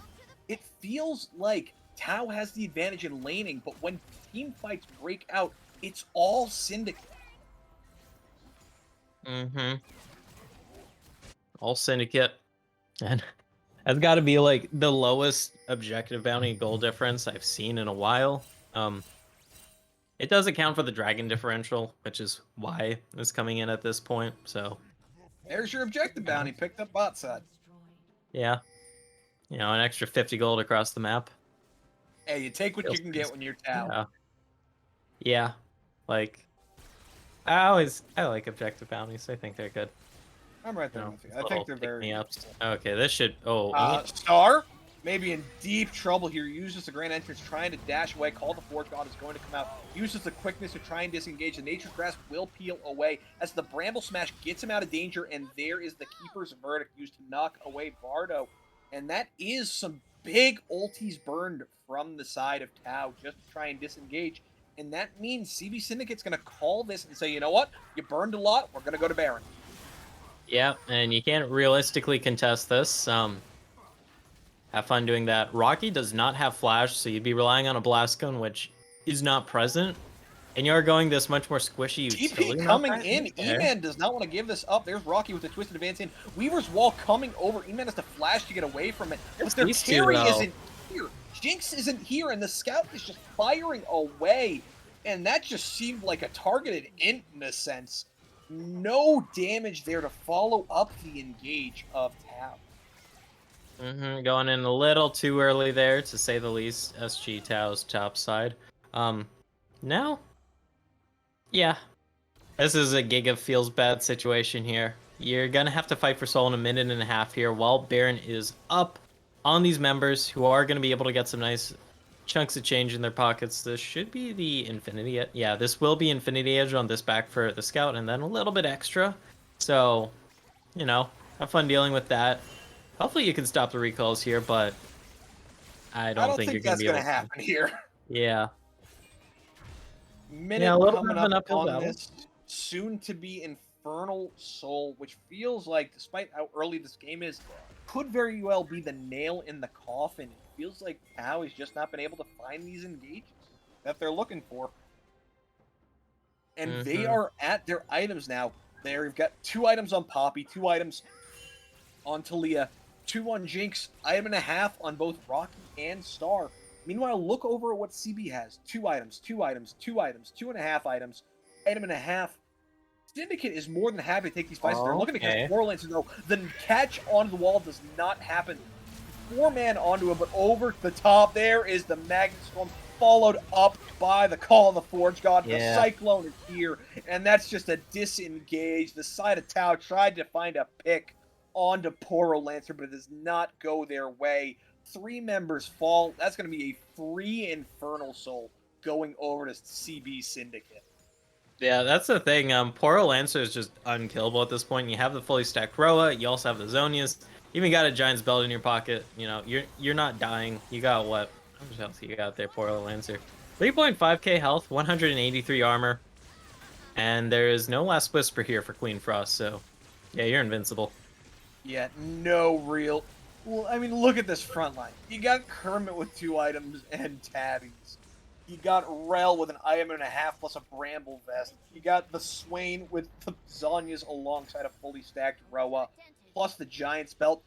It feels like Tau has the advantage in laning, but when team fights break out, it's all Syndicate. All Syndicate. And that's got to be like the lowest objective bounty goal difference I've seen in a while. It does account for the dragon differential, which is why it's coming in at this point. So there's your objective bounty, picked up bot side. Yeah. You know, an extra 50 gold across the map. Hey, you take what you Feels can pretty get when you're Tau. Yeah. Yeah. Like, I like objective bounties. I think they're good. I'm right You there know, with you. these I think little they're pick very me ups. useful. Okay, this should. Oh, Star, maybe in deep trouble here. Uses the Grand Entrance, trying to dash away. Call the Forge God is going to come out. Uses the quickness to try and disengage. The Nature's Grasp will peel away as the Bramble Smash gets him out of danger, and there is the Keeper's Verdict used to knock away Bardo. And that is some big ultis burned from the side of Tau just to try and disengage. And that means CB Syndicate's going to call this and say, you know what? You burned a lot. We're going to go to Baron. yeah, and you can't realistically contest this. Have fun doing that. Rocky does not have flash, so you'd be relying on a blast cone, which is not present. And you are going this much more squishy utility. TP coming map in. there. E-Man does not want to give this up. There's Rocky with a twisted advance in. Weaver's wall coming over. E-Man has to flash to get away from it. But their these two, carry though. isn't here. Jinx isn't here, and the scout is just firing away. And that just seemed like a targeted int in a sense. No damage there to follow up the engage of Tau. Going in a little too early there, to say the least. SG Tao's top side. Now, yeah, this is a Giga feels bad situation here. You're gonna have to fight for soul in a minute and a half here, while Baron is up on these members who are gonna be able to get some nice chunks of change in their pockets. This should be the Infinity Edge. Yeah, this will be Infinity Edge on this back for the Scout, and then a little bit extra. So, you know, have fun dealing with that. Hopefully you can stop the recalls here, but I don't think you're going that's to be able going to happen here. Yeah. Minute Yeah, a little coming bit of an up uphill on battle. this soon to be Infernal Soul, which feels like, despite how early this game is, could very well be the nail in the coffin. It feels like Tau has just not been able to find these engages that they're looking for. And they are at their items now. They've got 2 items on Poppy, 2 items on Talia, 2 on Jinx, item and a half on both Rocky and Star. Meanwhile, look over at what CB has. 2 items, 2 items, 2 items, 2.5 items, item and a half. Syndicate is more than happy to take these fights. They're looking to catch Borderlands, though. The catch onto the wall does not happen. 4-man onto him, but over the top there is the Magnet Storm, followed up by the Call of the Forge God. The Cyclone is here, and that's just a disengage. The side of Tau tried to find a pick onto Poro Lancer, but it does not go their way. 3 members fall. That's going to be a free Infernal Soul going over to CB Syndicate. Yeah, that's the thing. Poro Lancer is just unkillable at this point. You have the fully stacked Roa. You also have the Zonias. You even got a Giant's Belt in your pocket. You know, you're not dying. You got what? How much health you got there, Poro Lancer? 3.5k health, 183 armor. And there is no Last Whisper here for Queen Frost, so yeah, you're invincible. Yeah, no real... Well, I mean, look at this front line. You got Kermit with 2 items and tabbies. You got Rel with an item and a half plus a Bramble Vest. You got the Swain with the Zonias alongside a fully stacked Roa, plus the Giant's Belt.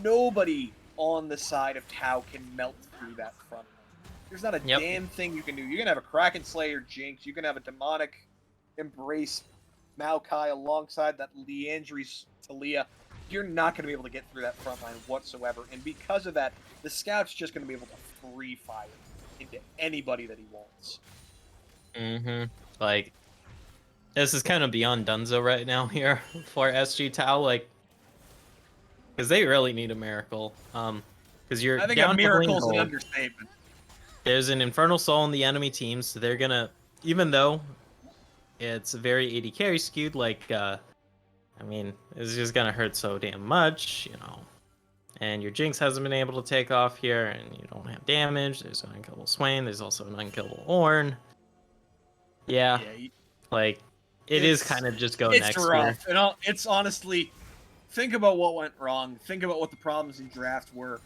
Nobody on the side of Tau can melt through that front line. There's not a damn thing you can do. You're going to have a Kraken Slayer Jinx. You can have a Demonic Embrace Maokai alongside that Leandri's Talia. You're not going to be able to get through that front line whatsoever. And because of that, the Scout's just going to be able to free fire into anybody that he wants. Like, this is kind of beyond Dunzo right now here for SG Tau, like, because they really need a miracle. Because you're I think down a miracle's an gold. understatement. There's an Infernal Soul in the enemy team, so they're gonna, even though it's very AD carry skewed, like, I mean, it's just gonna hurt so damn much, you know. And your Jinx hasn't been able to take off here, and you don't have damage. There's an unkillable Swain. There's also an unkillable Ornn. Yeah, like, it is kind of just go next It's rough. here. And it's honestly, think about what went wrong. Think about what the problems in draft were.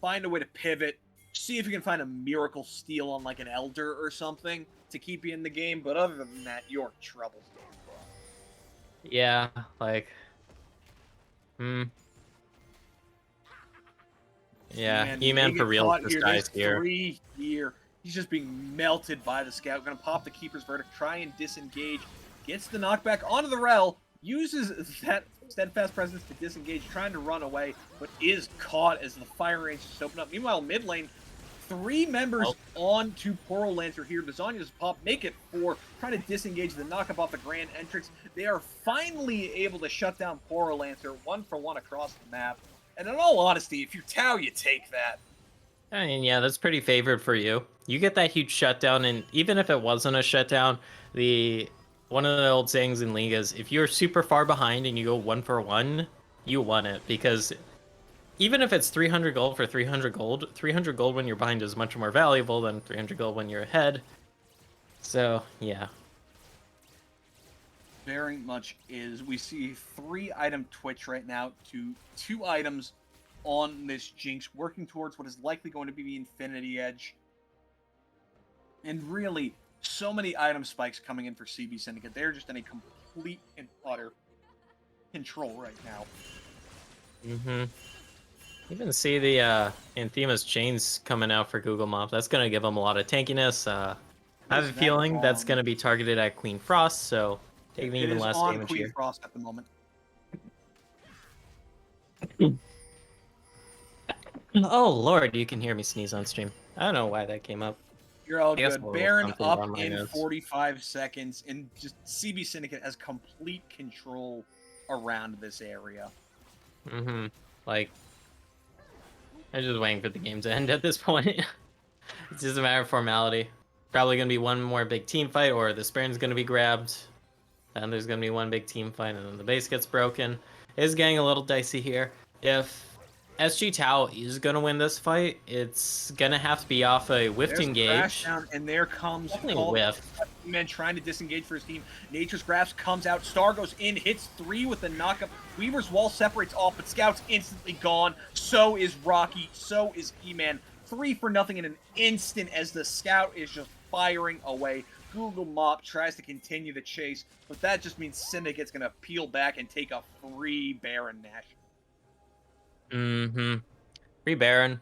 Find a way to pivot. See if you can find a miracle steal on like an Elder or something to keep you in the game. But other than that, you're in trouble. Yeah, like, yeah, E-Man for real this guy's here. 3 here. He's just being melted by the Scout. Gonna pop the Keeper's Verdict, try and disengage. Gets the knockback onto the Rel. Uses that Steadfast Presence to disengage, trying to run away, but is caught as the fire range is open up. Meanwhile, mid lane, 3 members Oh. on to Poro Lancer here. The Zanyas pop, make it 4, trying to disengage the knockup off the grand entrance. They are finally able to shut down Poro Lancer 1-for-1 across the map. And in all honesty, if you're Tau, you take that. I mean, yeah, that's pretty favored for you. You get that huge shutdown, and even if it wasn't a shutdown, one of the old sayings in League is if you're super far behind and you go 1-for-1, you won it, because even if it's 300 gold for 300 gold, 300 gold when you're behind is much more valuable than 300 gold when you're ahead. So, yeah. Very much is. We see 3-item Twitch right now to 2 items on this Jinx, working towards what is likely going to be the Infinity Edge. And really, so many item spikes coming in for CB Syndicate. They're just in a complete and utter control right now. Mm-hmm. Even see the Anthema's chains coming out for Google Mop. That's going to give them a lot of tankiness. I have a feeling that's going to be targeted at Queen Frost, so taking even less damage Queen here. Frost at the moment. Oh, Lord, you can hear me sneeze on stream. I don't know why that came up. You're all I guess good. we'll Baron something up on my in notes. 45 seconds, and just CB Syndicate has complete control around this area. Mm-hmm. Like, I'm just waiting for the game to end at this point. It's just a matter of formality. Probably going to be one more big team fight, or the Baron's going to be grabbed. Then there's going to be one big team fight, and then the base gets broken. It's getting a little dicey here. If SG Tau is going to win this fight, it's going to have to be off a whiffed There's engage. Crash down, and there comes Definitely a whiff. Man trying to disengage for his team. Nature's Grasp comes out. Star goes in, hits 3 with the knockup. Weaver's Wall separates off, but Scout's instantly gone. So is Rocky. So is E-Man. 3 for nothing in an instant as the Scout is just firing away. Google Mop tries to continue the chase, but that just means Syndicate's going to peel back and take a free Baron Nash. Mm-hmm. Free Baron.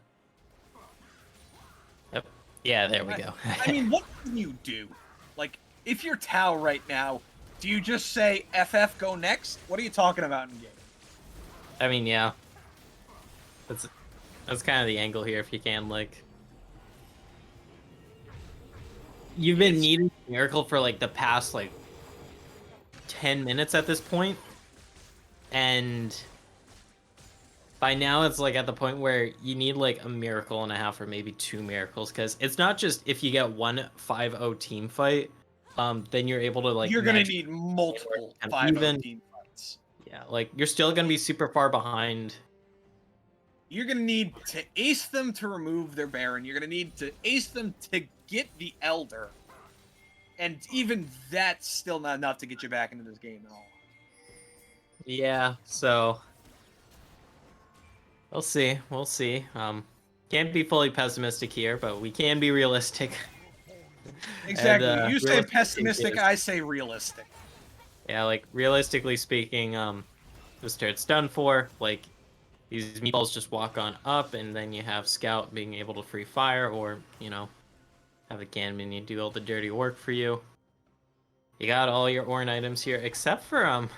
Yep. Yeah, there we go. I mean, what can you do? Like, if you're Tau right now, do you just say, FF, go next? What are you talking about in game? I mean, yeah. That's kind of the angle here, if you can, like... You've been needing a miracle for, like, the past, like, 10 minutes at this point. And... by now, it's, like, at the point where you need, like, a miracle and a half or maybe 2 miracles. Because it's not just if you get one 5-0 team fight, then you're able to, like... You're going to need multiple 5-0 team fights. Yeah, like, you're still going to be super far behind. You're going to need to ace them to remove their Baron. You're going to need to ace them to get the Elder. And even that's still not enough to get you back into this game at all. Yeah, so... we'll see. We'll see. Can't be fully pessimistic here, but we can be realistic. Exactly. And, you say realistic pessimistic, is- I say realistic. Yeah, like, realistically speaking, this turret's done for. Like, these meatballs just walk on up, and then you have Scout being able to free fire, or, you know, have a cannon minion do all the dirty work for you. You got all your Ornn items here, except for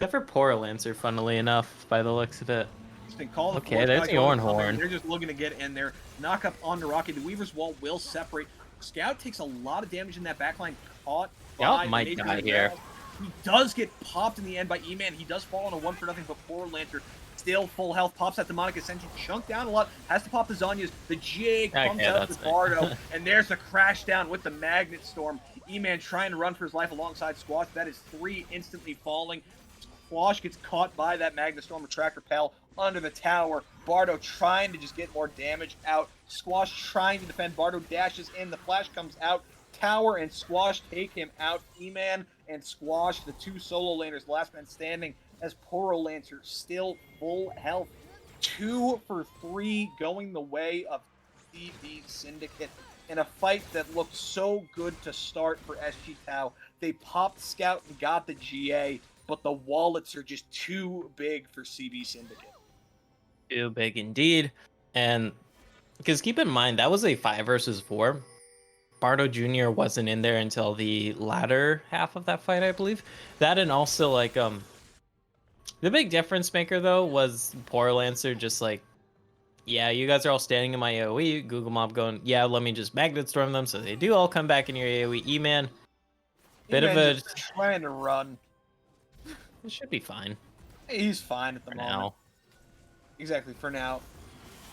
Poro Lancer, funnily enough, by the looks of it. It's been called Okay, there's the Ornn horn. They're just looking to get in there. Knock up onto Rocky. The Weaver's Wall will separate. Scout takes a lot of damage in that backline. Caught by Scout might die here. He does get popped in the end by E-Man. He does fall on a 1-for-0, but Poro Lancer still full health. Pops that Demonic Ascension. Chunked down a lot. Has to pop the Zanyas. The GA comes out to Bardo. And there's a crash down with the Magnet Storm. E-Man trying to run for his life alongside Squash. That is 3 instantly falling. Squash gets caught by that Magnet Storm Retractor Pell under the tower. Bardo trying to just get more damage out. Squash trying to defend. Bardo dashes in. The flash comes out. Tower and Squash take him out. E-Man and Squash, the 2 solo laners, last man standing, as Poro Lancer still full health. 2 for 3 going the way of CB Syndicate in a fight that looked so good to start for SG Tau. They popped Scout and got the GA, but the wallets are just too big for CB Syndicate. Too big indeed. And because keep in mind, that was a 5 versus 4. Bardo Jr. wasn't in there until the latter half of that fight, I believe. That, and also, like, the big difference maker, though, was Poro Lancer just, like, yeah, you guys are all standing in my AoE. Google Mob going, yeah, let me just Magnet Storm them so they do all come back in your AoE. E-Man, bit of E-Man a... just trying to run. It should be fine He's fine at the for moment. now. Exactly, for now.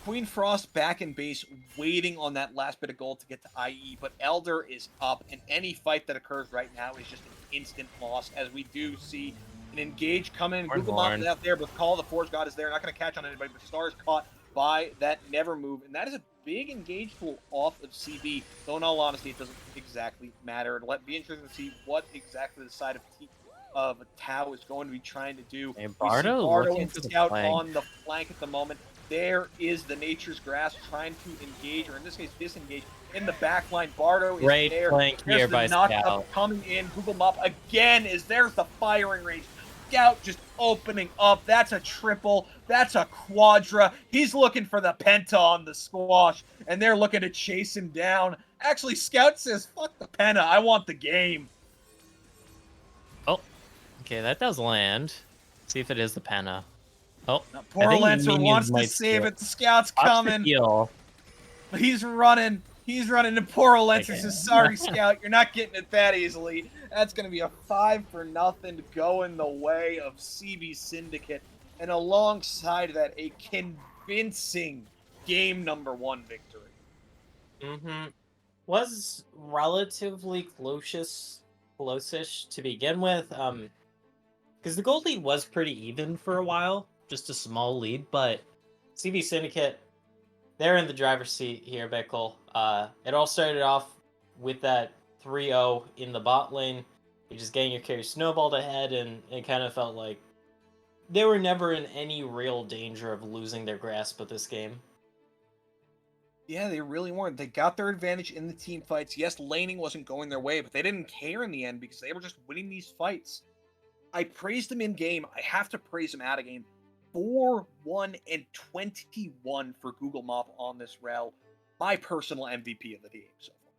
Queen Frost back in base, waiting on that last bit of gold to get to IE, but Elder is up, and any fight that occurs right now is just an instant loss, as we do see an engage come in. Google Mob is out there, but Call of the Forge God is there. Not going to catch on anybody, but Star is caught by that Never Move, and that is a big engage tool off of CB, though in all honesty, it doesn't exactly matter. It'll be interesting to see what exactly the side of Tau is going to be trying to do. Hey, We see Bardo Bardo looking and for the Scout flank. on the flank at the moment. There is the Nature's Grasp trying to engage, or in this case, disengage in the back line. Bardo is Great there. flank There's here the by knockup Scout. coming in. Google Mop again is there's the firing range. Scout just opening up. That's a triple. That's a quadra. He's looking for the penta on the squash, and they're looking to chase him down. Actually, Scout says, fuck the penta. I want the game. Oh, okay, that does land. See if it is the Penna. Oh, Now, I poor think Lancer minions wants to might save steal. it. The Scout's Watch the coming. heal. He's running. He's running. And poor Lancer Okay. says, sorry, Scout. You're not getting it that easily. That's going to be a 5-0 going the way of CB Syndicate. And alongside that, a convincing game number 1 victory. Mm-hmm. Was relatively close-ish to begin with. Because the gold lead was pretty even for a while, just a small lead, but CB Syndicate, they're in the driver's seat here, Bickle. It all started off with that 3-0 in the bot lane. You're just getting your carry snowballed ahead, and it kind of felt like they were never in any real danger of losing their grasp of this game. Yeah, they really weren't. They got their advantage in the team fights. Yes, laning wasn't going their way, but they didn't care in the end because they were just winning these fights. I praised them in game. I have to praise them out of game. 4-1-21 for Google Mop on this rel. My personal MVP of the game so far.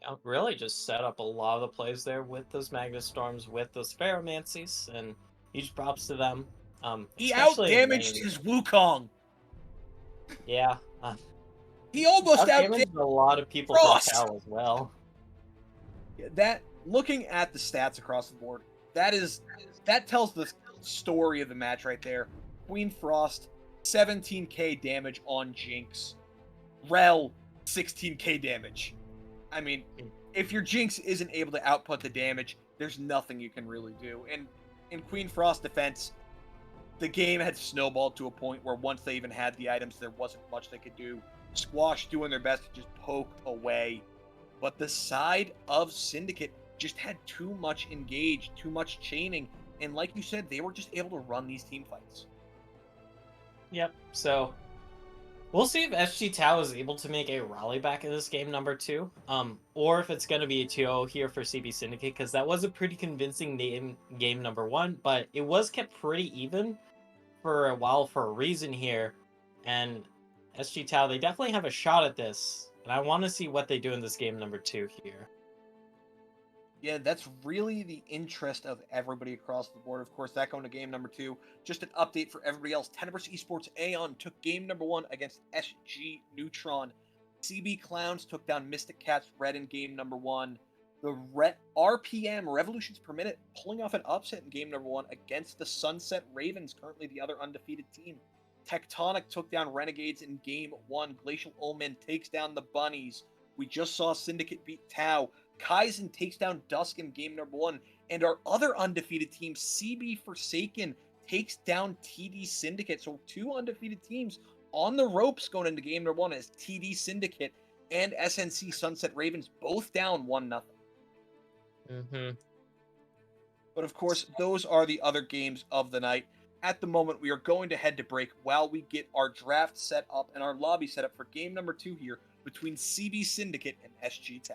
Yeah, really just set up a lot of the plays there with those Magnet Storms, with those Pheromancies, and huge props to them. He Especially in outdamaged lane. his Wukong. Yeah. He almost Outdamaged a lot of people Frost. from Cal as well. That, looking at the stats across the board, that tells the story of the match right there. Queen Frost, 17k damage on Jinx. Rel, 16k damage. I mean, if your Jinx isn't able to output the damage, there's nothing you can really do. And in Queen Frost defense, the game had snowballed to a point where once they even had the items, there wasn't much they could do. Squash doing their best to just poke away. But the side of Syndicate just had too much engage, too much chaining, and like you said, they were just able to run these team fights. Yep. So we'll see if SG Tau is able to make a rally back in this game number 2, or if it's going to be a 2-0 here for CB Syndicate, because that was a pretty convincing game number 1, but it was kept pretty even for a while for a reason here, and SG Tau, they definitely have a shot at this, and I want to see what they do in this game number 2 here. Yeah, that's really the interest of everybody across the board. Of course, that going to game number 2. Just an update for everybody else. Tenebris Esports Aeon took game number 1 against SG Neutron. CB Clowns took down Mystic Cats Red in game number 1. The RPM, Revolutions Per Minute, pulling off an upset in game number 1 against the Sunset Ravens, currently the other undefeated team. Tectonic took down Renegades in game 1. Glacial Omen takes down the Bunnies. We just saw Syndicate beat Tau. Kaizen takes down Dusk in game number 1. And our other undefeated team, CB Forsaken, takes down TD Syndicate. So 2 undefeated teams on the ropes going into game number 1 as TD Syndicate and SNC Sunset Ravens both down 1-0. Mm-hmm. But of course, those are the other games of the night. At the moment, we are going to head to break while we get our draft set up and our lobby set up for game number 2 here between CB Syndicate and SG Tau.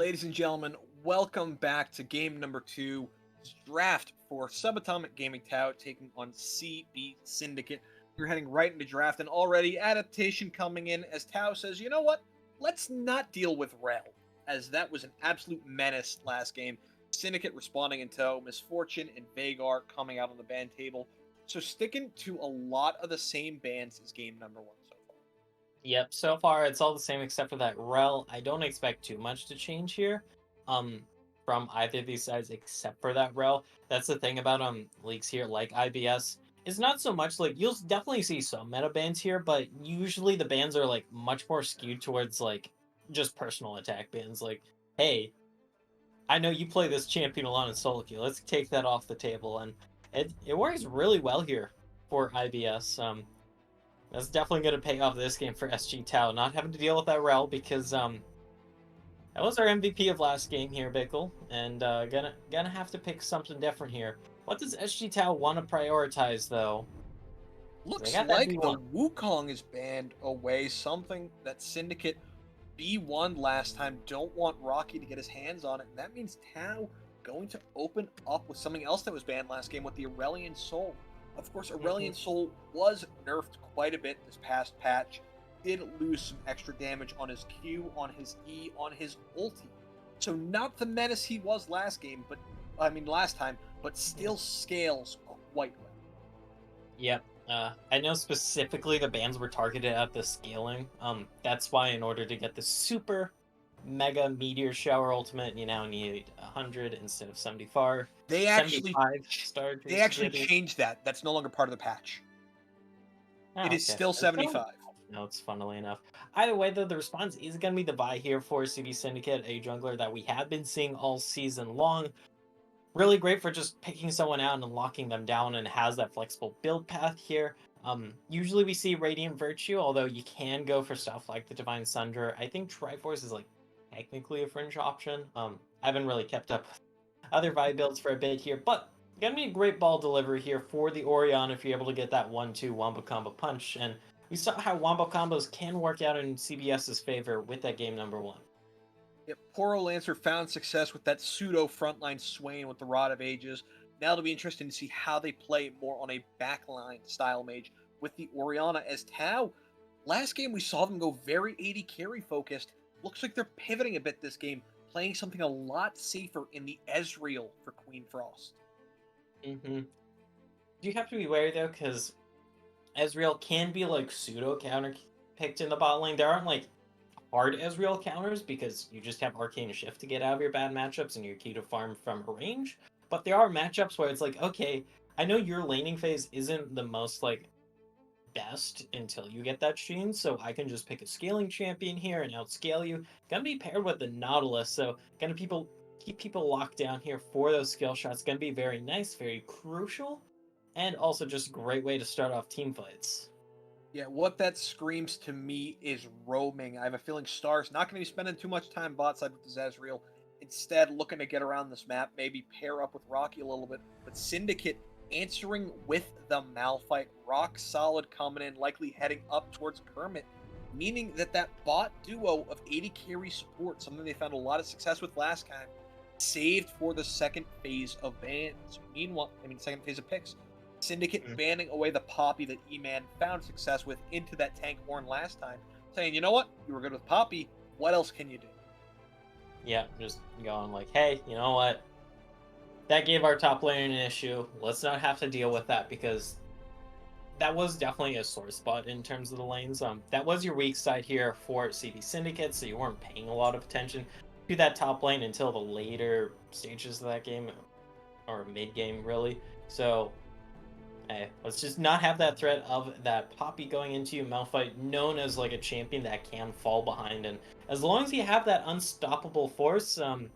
Ladies and gentlemen, welcome back to game number 2, draft for Subatomic Gaming Tau taking on CB Syndicate. We're heading right into draft, and already adaptation coming in as Tau says, you know what? Let's not deal with Rel, as that was an absolute menace last game. Syndicate responding in tow, Misfortune and Vagar coming out on the ban table. So sticking to a lot of the same bans as game number 1 so far. Yep, so far it's all the same except for that rel. I don't expect too much to change here. From either of these sides except for that rel. That's the thing about leagues here like IBS. It's not so much like you'll definitely see some meta bans here, but usually the bans are like much more skewed towards like just personal attack bans. Like, hey, I know you play this champion a lot in solo queue. Let's take that off the table, and it works really well here for IBS. That's definitely going to pay off this game for SG Tau, not having to deal with that rel because that was our MVP of last game here, Bickle, and gonna have to pick something different here. What does SG Tau want to prioritize though? Looks got that like the B1. Wukong is banned away, something that Syndicate B1 last time don't want Rocky to get his hands on it, and that means Tau going to open up with something else that was banned last game with the Aurelian Soul. Of course, Aurelian Soul was nerfed quite a bit this past patch, did lose some extra damage on his Q, on his E, on his ulti. So not the menace he was last time, but still scales quite well. Yep. I know specifically the bans were targeted at the scaling. That's why in order to get the super mega meteor shower ultimate, you now need 100 instead of 75. They actually 75 star. They actually changed that. That's no longer part of the patch. Oh, It is okay. still 75. No, it's funnily enough. Either way, though, the response is going to be the buy here for CB Syndicate, a jungler that we have been seeing all season long. Really great for just picking someone out and locking them down, and has that flexible build path here. Usually we see Radiant Virtue, although you can go for stuff like the Divine Sunder. I think Triforce is like technically a fringe option. I haven't really kept up with other vibe builds for a bit here, but gonna be a great ball delivery here for the Orion if you're able to get that 1-2 wombo combo punch. And we saw how wombo combos can work out in CBS's favor with that game number 1. Yep, Poro Lancer found success with that pseudo frontline Swain with the Rod of Ages. Now it'll be interesting to see how they play more on a backline style mage with the Oriana as Tau. Last game we saw them go very AD carry focused. Looks like they're pivoting a bit this game, playing something a lot safer in the Ezreal for Queen Frost. You have to be wary though, because Ezreal can be like pseudo counter picked in the bot lane. There aren't like hard Ezreal counters because you just have Arcane Shift to get out of your bad matchups and your key to farm from range. But there are matchups where it's like, okay, I know your laning phase isn't the most like best until you get that Sheen, so I can just pick a scaling champion here and outscale you. Gonna be paired with the Nautilus, so gonna keep people locked down here for those skill shots. Gonna be very nice, very crucial, and also just a great way to start off team fights. Yeah, what that screams to me is roaming. I have a feeling Star's not going to be spending too much time bot side with his Ezreal. Instead, looking to get around this map, maybe pair up with Rocky a little bit. But Syndicate answering with the Malphite. Rock solid coming in, likely heading up towards Kermit. Meaning that bot duo of 80 carry support, something they found a lot of success with last time, saved for the second phase of bans. Second phase of picks. Syndicate banning away the Poppy that E-Man found success with into that tank horn last time, saying, you know what, you were good with Poppy, what else can you do? Yeah, just going like, hey, you know what? That gave our top lane an issue. Let's not have to deal with that, because that was definitely a sore spot in terms of the lanes. That was your weak side here for CB Syndicate, so you weren't paying a lot of attention to that top lane until the later stages of that game, or mid-game, really. So hey, let's just not have that threat of that Poppy going into you. Malphite, known as like a champion that can fall behind, and as long as you have that unstoppable force and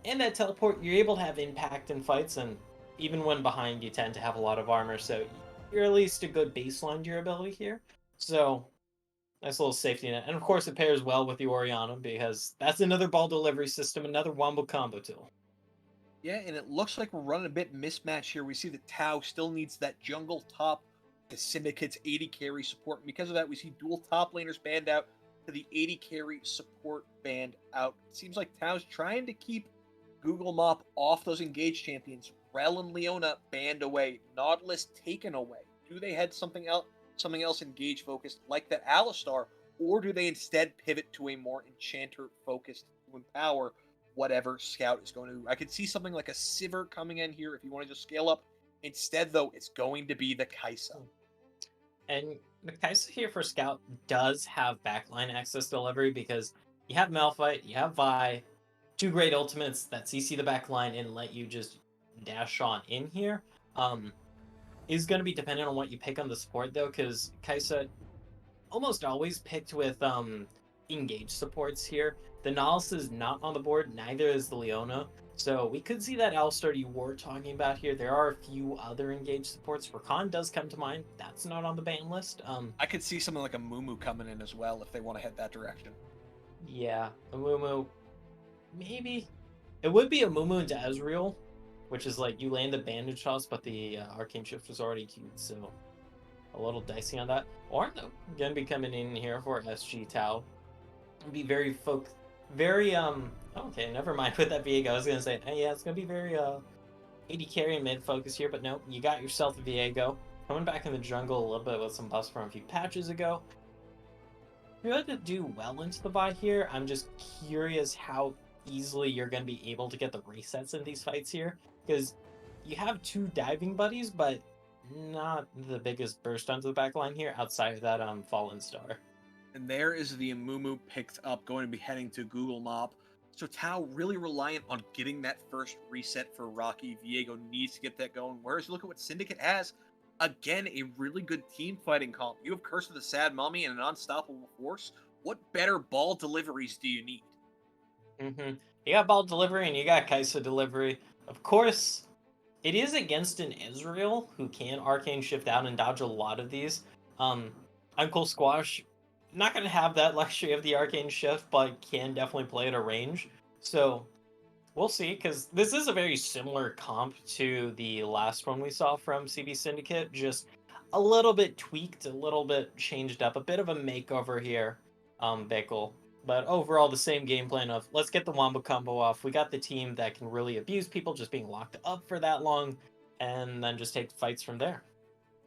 that teleport, you're able to have impact in fights, and even when behind, you tend to have a lot of armor, so you're at least a good baseline durability here. So nice little safety net, and of course it pairs well with the Oriana, because that's another ball delivery system, another wombo combo tool. Yeah, and it looks like we're running a bit mismatch here. We see that Tau still needs that jungle top, the Syndicate's 80 carry support. And because of that, we see dual top laners banned out. to the 80 carry support band out. It seems like Tao's trying to keep Google Mop off those engaged champions. Rel and Leona banned away. Nautilus taken away. Do they head something else engage focused like that Alistar, or do they instead pivot to a more enchanter focused to empower whatever Scout is going to do? I could see something like a Sivir coming in here if you want to just scale up. Instead, though, it's going to be the Kaisa. And the Kaisa here for Scout does have backline access delivery because you have Malphite, you have Vi, two great ultimates that CC the backline and let you just dash on in here. Is going to be dependent on what you pick on the support though, because Kaisa almost always picked with engage supports here. The Nautilus is not on the board, neither is the Leona. So we could see that Alistar you were talking about here. There are a few other engage supports. Rakan does come to mind. That's not on the ban list. I could see something like a Mumu coming in as well if they want to head that direction. Yeah, a Mumu. Maybe. It would be a Mumu into Ezreal, which is like you land the bandage toss, but the arcane shift was already queued, so a little dicey on that. Or no, gonna be coming in here for SG Tau. Be very okay, never mind with that Viego. I was gonna say, yeah, it's gonna be very 80 carry mid focus here, but no, you got yourself a Viego. Coming back in the jungle a little bit with some buffs from a few patches ago. You're going to do well into the buy here. I'm just curious how easily you're going to be able to get the resets in these fights here, because you have two diving buddies, but not the biggest burst onto the back line here outside of that Fallen Star. And there is the Amumu picked up, going to be heading to Google Mop. So Tau really reliant on getting that first reset for Rocky. Viego needs to get that going. Whereas look at what Syndicate has. Again, a really good team fighting comp. You have Curse of the Sad Mummy and an Unstoppable Force. What better ball deliveries do you need? You got ball delivery and you got Kaisa delivery. Of course, it is against an Ezreal who can arcane shift out and dodge a lot of these. Uncle Squash, not going to have that luxury of the arcane shift, but can definitely play at a range. So we'll see, because this is a very similar comp to the last one we saw from CB Syndicate, just a little bit tweaked, a little bit changed up, a bit of a makeover here, Bickle. But overall, the same game plan of let's get the Wombo combo off. We got the team that can really abuse people just being locked up for that long, and then just take fights from there.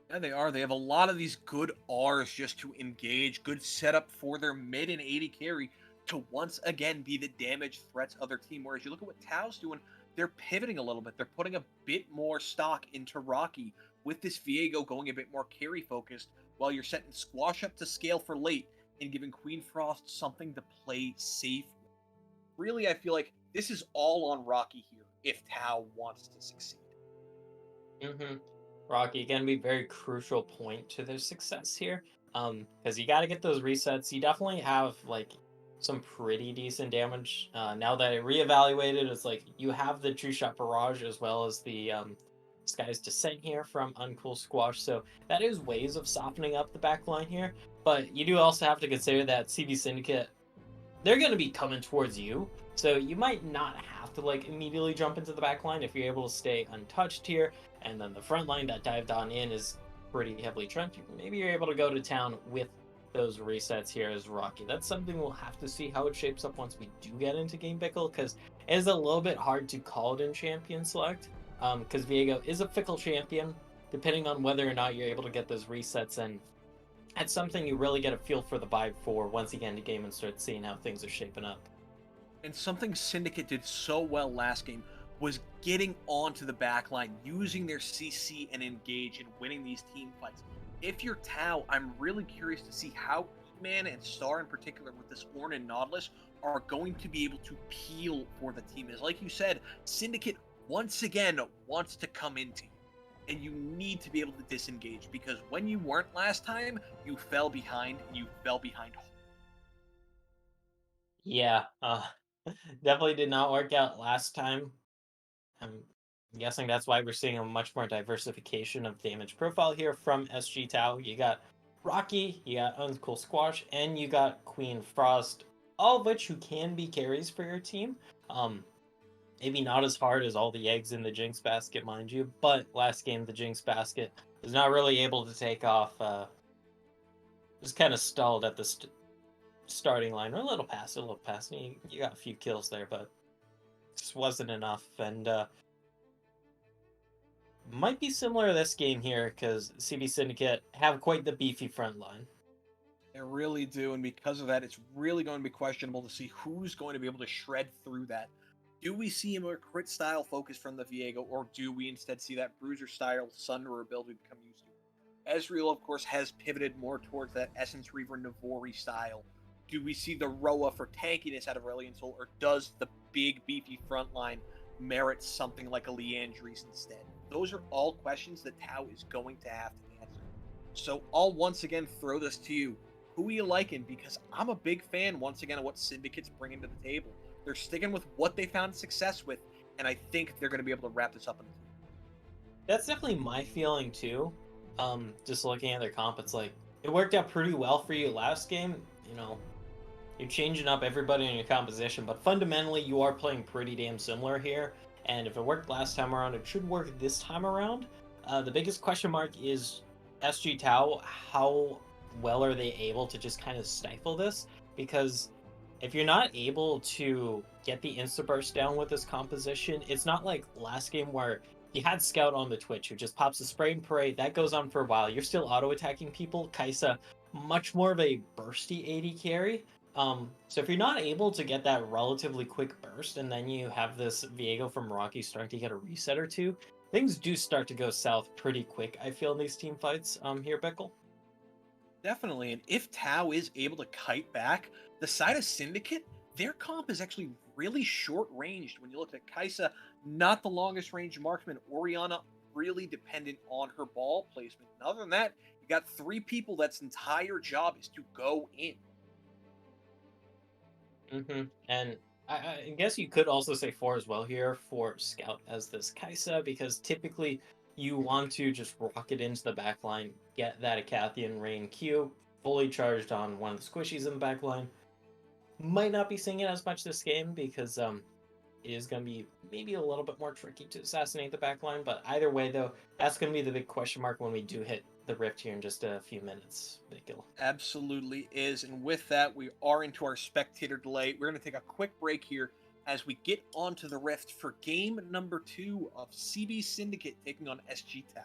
Yeah, they are. They have a lot of these good Rs just to engage, good setup for their mid and 80 carry to once again be the damage threat to other team. Whereas you look at what Tao's doing, they're pivoting a little bit. They're putting a bit more stock into Rocky with this Viego going a bit more carry focused, while you're setting Squash up to scale for late and giving Queen Frost something to play safe with. Really, I feel like this is all on Rocky here if Tao wants to succeed. Rocky going to be a very crucial point to their success here, because you got to get those resets. You definitely have like some pretty decent damage. Now that I reevaluated, it's like you have the True Shot Barrage as well as the Sky's Descent here from Uncool Squash, so that is ways of softening up the back line here. But you do also have to consider that CB Syndicate, they're going to be coming towards you, so you might not have to like immediately jump into the back line if you're able to stay untouched here. And then the front line that dived on in is pretty heavily trenched. Maybe you're able to go to town with those resets here as Rocky. That's something we'll have to see how it shapes up once we do get into Game Pickle, because it is a little bit hard to call it in champion select, because Viego is a fickle champion, depending on whether or not you're able to get those resets, and that's something you really get a feel for the vibe for once you get into game and start seeing how things are shaping up. And something Syndicate did so well last game was getting onto the back line, using their CC and engage and winning these team fights. If you're Tau, I'm really curious to see how Man and Star in particular with this Ornn and Nautilus are going to be able to peel for the team. As like you said, Syndicate once again wants to come into you, and you need to be able to disengage, because when you weren't last time, you fell behind, and you fell behind. Yeah, definitely did not work out last time. I'm guessing that's why we're seeing a much more diversification of damage profile here from SG Tau. You got Rocky, you got Uncool Squash, and you got Queen Frost, all of which who can be carries for your team. Maybe not as hard as all the eggs in the Jinx basket, mind you, but last game the Jinx basket was not really able to take off. Just kind of stalled at the starting line, or a little past, You got a few kills there, but just wasn't enough. And might be similar to this game here because CB Syndicate have quite the beefy front line. They really do, and because of that, it's really going to be questionable to see who's going to be able to shred through that. Do we see a more crit style focus from the Viego, or do we instead see that bruiser style Sunderer build we become used to? Ezreal, of course, has pivoted more towards that Essence Reaver Navori style. Do we see the Roa for tankiness out of Aurelion Sol, or does the big beefy front line merit something like a Leandries instead? Those are all questions that Tau is going to have to answer. So I'll once again throw this to you. Who are you liking? Because I'm a big fan, once again, of what Syndicate's bringing to the table. They're sticking with what they found success with, and I think they're going to be able to wrap this up in the team. That's definitely my feeling too. Just looking at their comp, it's like it worked out pretty well for you last game. You know, you're changing up everybody in your composition, but fundamentally you are playing pretty damn similar here. And if it worked last time around, it should work this time around. The biggest question mark is SG Tau. How well are they able to just kind of stifle this? Because if you're not able to get the insta burst down with this composition, it's not like last game where you had Scout on the Twitch who just pops a spray and pray. That goes on for a while. You're still auto attacking people. Kaisa, much more of a bursty AD carry. So if you're not able to get that relatively quick burst, and then you have this Viego from Rocky starting to get a reset or two, things do start to go south pretty quick, I feel, in these team fights here, Bickle. Definitely, and if Tau is able to kite back, the side of Syndicate, their comp is actually really short-ranged. When you look at Kaisa, not the longest range marksman. Orianna, really dependent on her ball placement. And other than that, you got 3 people that's entire job is to go in. And I guess you could also say 4 as well here for Scout as this Kaisa, because typically you want to just rocket into the backline, get that Acathian Rain Q fully charged on one of the squishies in the backline. Might not be seeing it as much this game because it is going to be maybe a little bit more tricky to assassinate the backline, but either way though, that's going to be the big question mark when we do hit the rift here in just a few minutes. Bickle. Absolutely is. And with that, we are into our spectator delay. We're going to take a quick break here as we get onto the rift for game number 2 of CB Syndicate taking on SG Tau.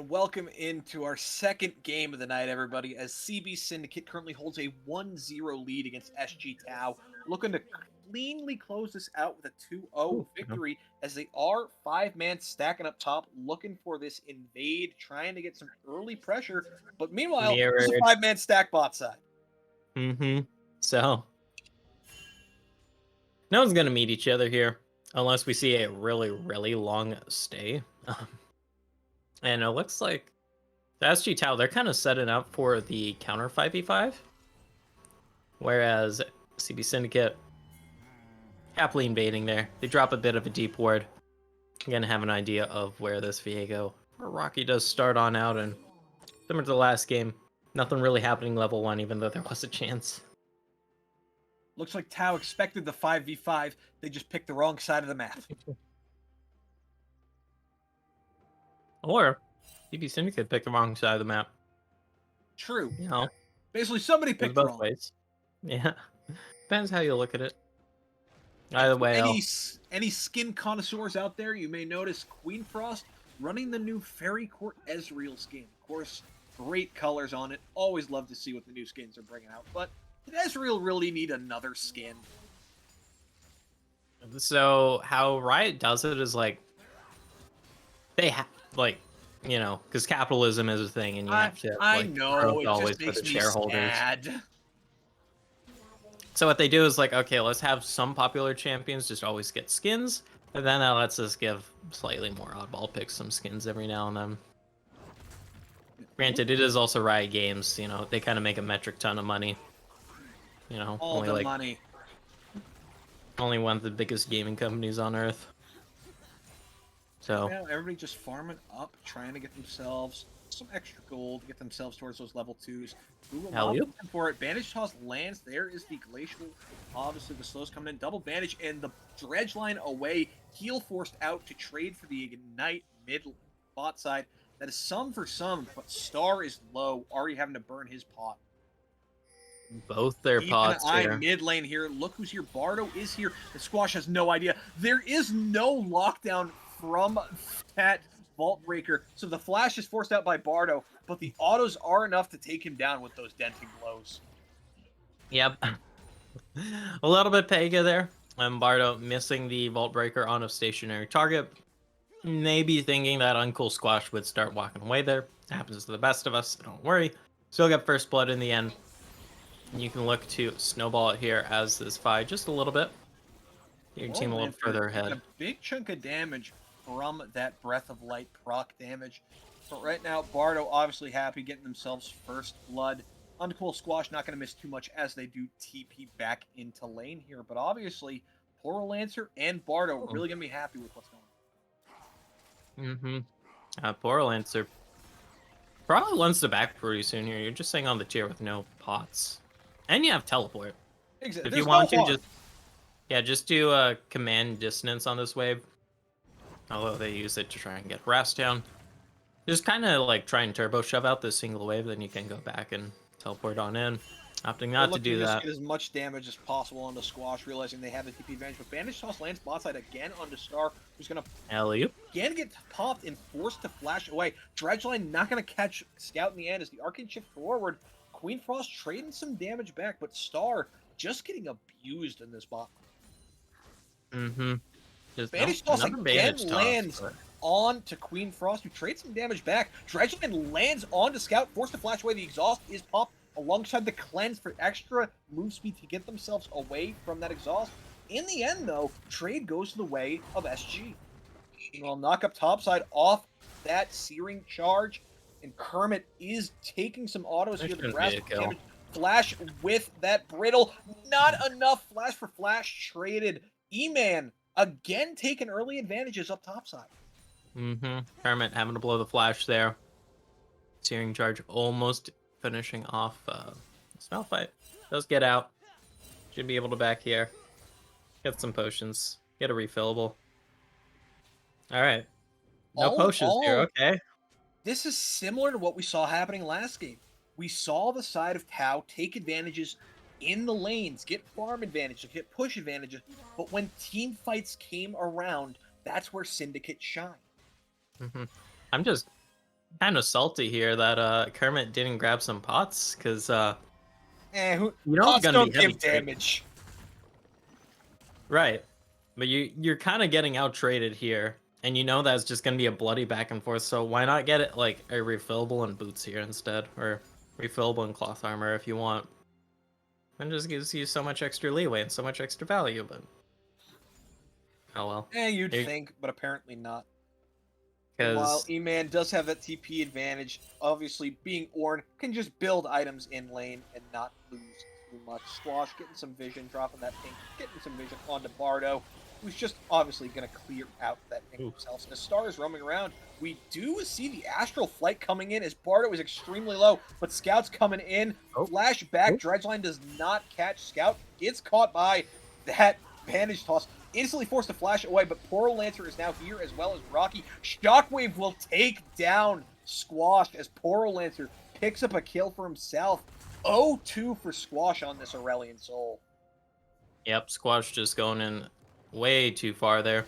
and welcome into our second game of the night, everybody, as CB Syndicate currently holds a 1-0 lead against SG Tau, looking to cleanly close this out with a 2-0 victory, as they are 5-man stacking up top, looking for this invade, trying to get some early pressure, but meanwhile, there's a 5-man stack bot side. So, no one's going to meet each other here, unless we see a really, really long stay. And it looks like the SG Tau, they're kind of setting up for the counter 5v5. Whereas CB Syndicate, happily invading there. They drop a bit of a deep ward. You're going to have an idea of where this Viego or Rocky does start on out. And similar to the last game, nothing really happening level 1, even though there was a chance. Looks like Tau expected the 5v5. They just picked the wrong side of the map. Or CB Syndicate picked the wrong side of the map. True. You know, basically somebody picked both wrong. ways. Yeah, depends how you look at it. Either way, any skin connoisseurs out there, you may notice Queen Frost running the new Fairy Court Ezreal skin. Of course, great colors on it. Always love to see what the new skins are bringing out. But did Ezreal really need another skin? So how Riot does it is like they have because capitalism is a thing, and you have to. I know it always just makes the me shareholders. sad. So what they do is like, okay, let's have some popular champions just always get skins, and then that lets us give slightly more oddball picks some skins every now and then. Granted, it is also Riot Games. You know, they kind of make a metric ton of money. You know, All the money. Only one of the biggest gaming companies on earth. So now everybody just farming up, trying to get themselves some extra gold, get themselves towards those level 2s. For it. Bandage toss lands. There is the glacial. Obviously, the slows coming in. Double bandage and the dredge line away. Heal forced out to trade for the ignite mid bot side. That is some for some, but Star is low. Already having to burn his pot. Both their pots here. Mid lane here. Look who's here. Bardo is here. The Squash has no idea. There is no lockdown from that Vault Breaker, so the flash is forced out by Bardo, but the autos are enough to take him down with those denting blows. Yep. A little bit Pega there. And Bardo missing the Vault Breaker on a stationary target. Maybe thinking that Uncool Squash would start walking away there. Happens to the best of us, so don't worry. Still get first blood in the end. And you can look to snowball it here as this fight just a little bit. Your team a little further ahead. A big chunk of damage from that Breath of Light proc damage. But right now, Bardo obviously happy getting themselves first blood. Uncool Squash not going to miss too much as they do TP back into lane here. But obviously, Poro Lancer and Bardo really going to be happy with what's going on. Poro Lancer probably wants to back pretty soon here. You're just staying on the tier with no pots. And you have teleport. Exactly. If you want to, just do a command dissonance on this wave. Although they use it to try and get harassed down. Just kind of like try and turbo shove out this single wave, then you can go back and teleport on in. Opting not to do that. Get as much damage as possible onto Squash, realizing they have the TP advantage. But Bandage Toss lands bot side again onto Star, who's going to again get popped and forced to flash away. Dredgeline not going to catch Scout in the end as the Arcane shift forward. Queen Frost trading some damage back, but Star just getting abused in this bot. Bandage Toss again lands on to Queen Frost, who trades some damage back. Dredgeline lands onto Scout, forced to flash away. The exhaust is popped alongside the cleanse for extra move speed to get themselves away from that exhaust. In the end, though, trade goes to the way of SG. Well, knock up topside off that searing charge, and Kermit is taking some autos here. The rest damage. Flash with that brittle. Not enough flash for flash traded. E-Man again taking early advantages up topside. Kermit having to blow the flash there. Searing charge almost finishing off spell fight. Does get out. Should be able to back here. Get some potions. Get a refillable. Alright. No potions here, okay. This is similar to what we saw happening last game. We saw the side of Tau take advantages in the lanes, get farm advantages, get push advantages, but when team fights came around, that's where Syndicate shined. I'm just Kind of salty here that Kermit didn't grab some pots, because Who you know it's pots gonna be don't heavy give trade. damage. Right. But you're kind of getting out traded here, and you know that's just gonna be a bloody back and forth. So why not get it like a refillable in boots here instead, or refillable in cloth armor if you want? And just gives you so much extra leeway and so much extra value. But oh well. You'd think, but apparently not. Meanwhile, Because E-Man does have that TP advantage. Obviously, being Ornn can just build items in lane and not lose too much. Squash getting some vision, dropping that pink, getting some vision onto Bardo, who's just obviously going to clear out that pink himself. As Star is roaming around, we do see the Astral Flight coming in as Bardo is extremely low, but Scout's coming in. Flash back, Dredgeline does not catch Scout, gets caught by that bandage toss. Instantly forced to flash away, but Poro Lancer is now here as well as Rocky. Shockwave will take down Squash as Poro Lancer picks up a kill for himself. 0-2 for Squash on this Aurelion Soul. yep, Squash just going in way too far there.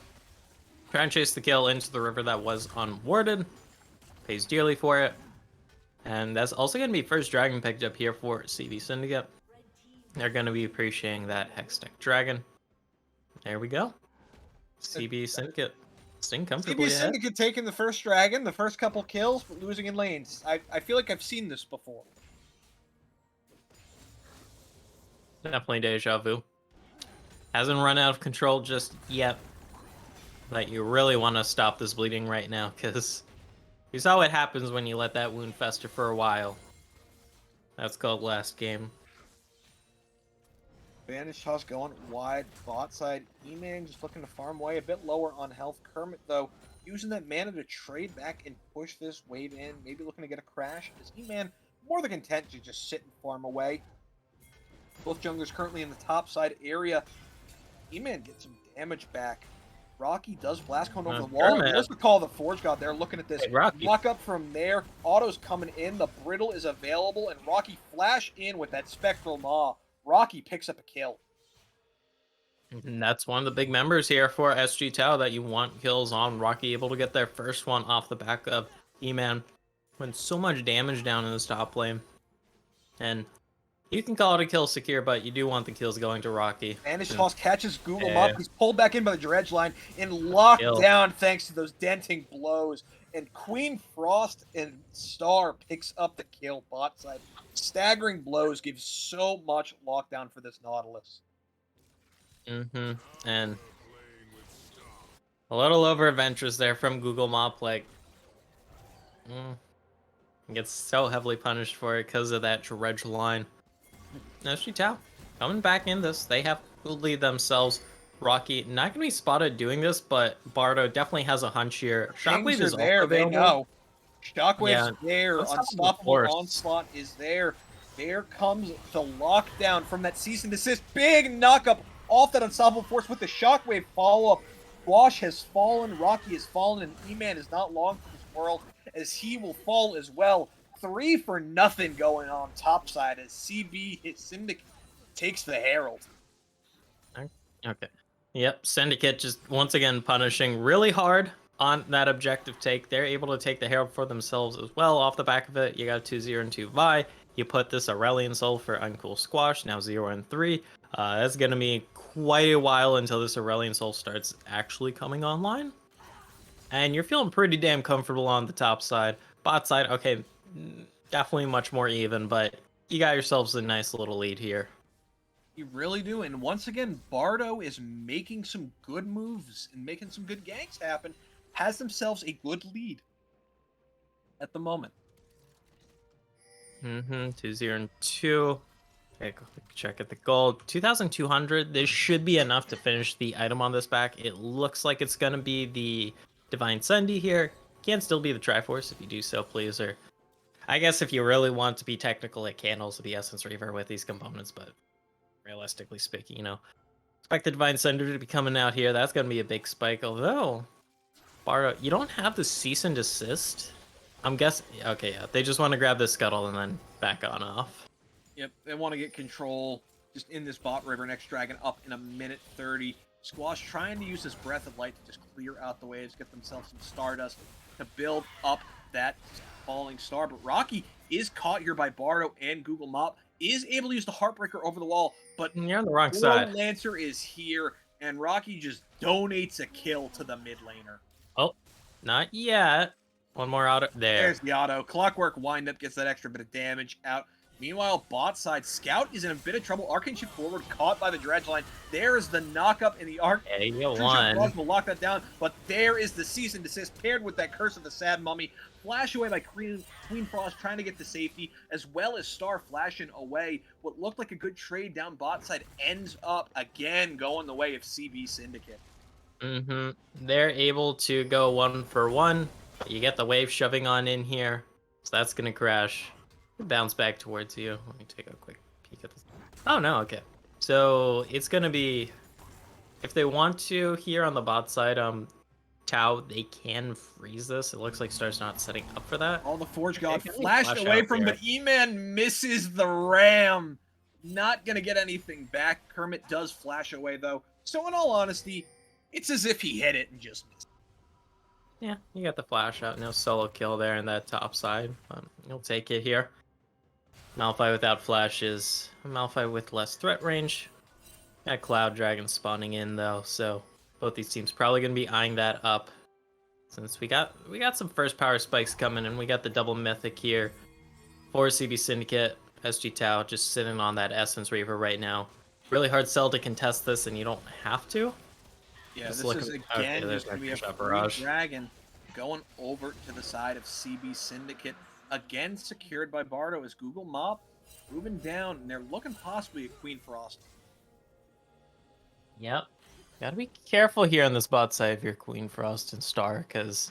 Try and chase the kill into the river that was unwarded. Pays dearly for it. And that's also going to be first dragon picked up here for CB Syndicate. They're going to be appreciating that Hextech Dragon. There we go. CB Syndicate staying comfortably CB ahead. Syndicate taking the first dragon, the first couple kills, but losing in lanes. I feel like I've seen this before. Definitely deja vu. Hasn't run out of control just yet. But you really want to stop this bleeding right now, because you saw what happens when you let that wound fester for a while. That's called last game. Vanish toss going wide, bot side. E-Man just looking to farm away, a bit lower on health. Kermit, though, using that mana to trade back and push this wave in, maybe looking to get a crash. Is E-Man more than content to just sit and farm away? Both junglers currently in the top side area. E-Man gets some damage back. Rocky does blast cone over the wall. What's the call of the Forge God there? Looking at this. Hey, knock up from there. Auto's coming in. The Brittle is available. And Rocky flash in with that Spectral Maw. Rocky picks up a kill. And that's one of the big members here for SG Tau that you want kills on. Rocky able to get their first one off the back of E-Man. Putting so much damage down in this top lane. And you can call it a kill secure, but you do want the kills going to Rocky. Vanish Toss catches Google up. He's pulled back in by the dredge line and locked down thanks to those denting blows. And Queen Frost and Star picks up the kill bot side. Staggering blows give so much lockdown for this Nautilus. And a little over adventurous there from Google Mop, like gets so heavily punished for it because of that dredge line. SG Tau coming back in this. They have to lead themselves. Rocky not gonna be spotted doing this, but Bardo definitely has a hunch here. Shockwave is there. also They know. Shockwave's there. Unstoppable Onslaught is there. There comes the lockdown from that cease and desist. Big knock-up off that Unstoppable Force with the Shockwave follow-up. Wash has fallen. Rocky has fallen. And E-Man is not long for this world as he will fall as well. 3 for nothing going on topside as CB his Syndicate takes the Herald. Okay. Yep, Syndicate just once again punishing really hard on that objective take. They're able to take the Herald for themselves as well off the back of it. You got 2-0 and 2 Vi. You put this Aurelion Soul for Uncool Squash, now 0 and 3. That's going to be quite a while until this Aurelion Soul starts actually coming online. And you're feeling pretty damn comfortable on the top side. Bot side, okay, definitely much more even, but you got yourselves a nice little lead here. You really do, and once again, Bardo is making some good moves and making some good ganks happen. Has themselves a good lead at the moment. 2-0 and 2. Okay, check at the gold. 2,200. This should be enough to finish the item on this back. It looks like it's going to be the Divine Sunday here. Can still be the Triforce if you do so, please. Or I guess if you really want to be technical, it can also be Essence Reaver with these components, but realistically speaking, you know, expect the Divine Sunder to be coming out here. That's going to be a big spike. Although, Bardo, you don't have the Cease and Desist. I'm guessing. Okay, yeah. They just want to grab this Scuttle and then back on off. Yep, they want to get control just in this bot river. Next dragon up in a minute 30. Squash trying to use this Breath of Light to just clear out the waves, get themselves some Stardust to build up that falling star, but Rocky is caught here by Bardo and Google Mop, is able to use the Heartbreaker over the wall, but You're on the wrong Oro side. Lancer is here, and Rocky just donates a kill to the mid laner. Oh, not yet. One more auto. There's the auto. Clockwork windup gets that extra bit of damage out. Meanwhile, bot side, Scout is in a bit of trouble. Arcane shift forward, caught by the dredge line. There is the knockup in the arc. Yeah, you get True one. Shot will lock that down, but there is the cease and desist paired with that Curse of the Sad Mummy. Flash away by Queen Frost trying to get to safety, as well as Star flashing away. What looked like a good trade down bot side ends up again going the way of CB Syndicate. They're able to go 1-for-1. You get the wave shoving on in here, so that's gonna crash. Bounce back towards you. Let me take a quick peek at this. Oh no, okay. So it's gonna be, if they want to here on the bot side, Tau, they can freeze this. It looks like Star's not setting up for that. All the Forge God Yeah, flashed flash away out from, there. but E-Man misses the ram. Not gonna get anything back. Kermit does flash away though. So in all honesty, it's as if he hit it and just missed. Yeah, you got the flash out. No solo kill there in that top side. You'll take it here. Malphite without flash is Malphite with less threat range. Got Cloud Dragon spawning in though, so both these teams probably gonna be eyeing that up. Since we got some first power spikes coming, and we got the double mythic here for CB Syndicate. SG Tau just sitting on that Essence Reaver right now. Really hard sell to contest this, and you don't have to. Yeah, Just this look is at- again okay, there's just gonna be a Electric Shot free Barrage. dragon going over to the side of CB Syndicate. Again secured by Bardo as Google Mop moving down, and they're looking possibly at Queen Frost. Yep. Gotta be careful here on this bot side if you're Queen Frost and Star, because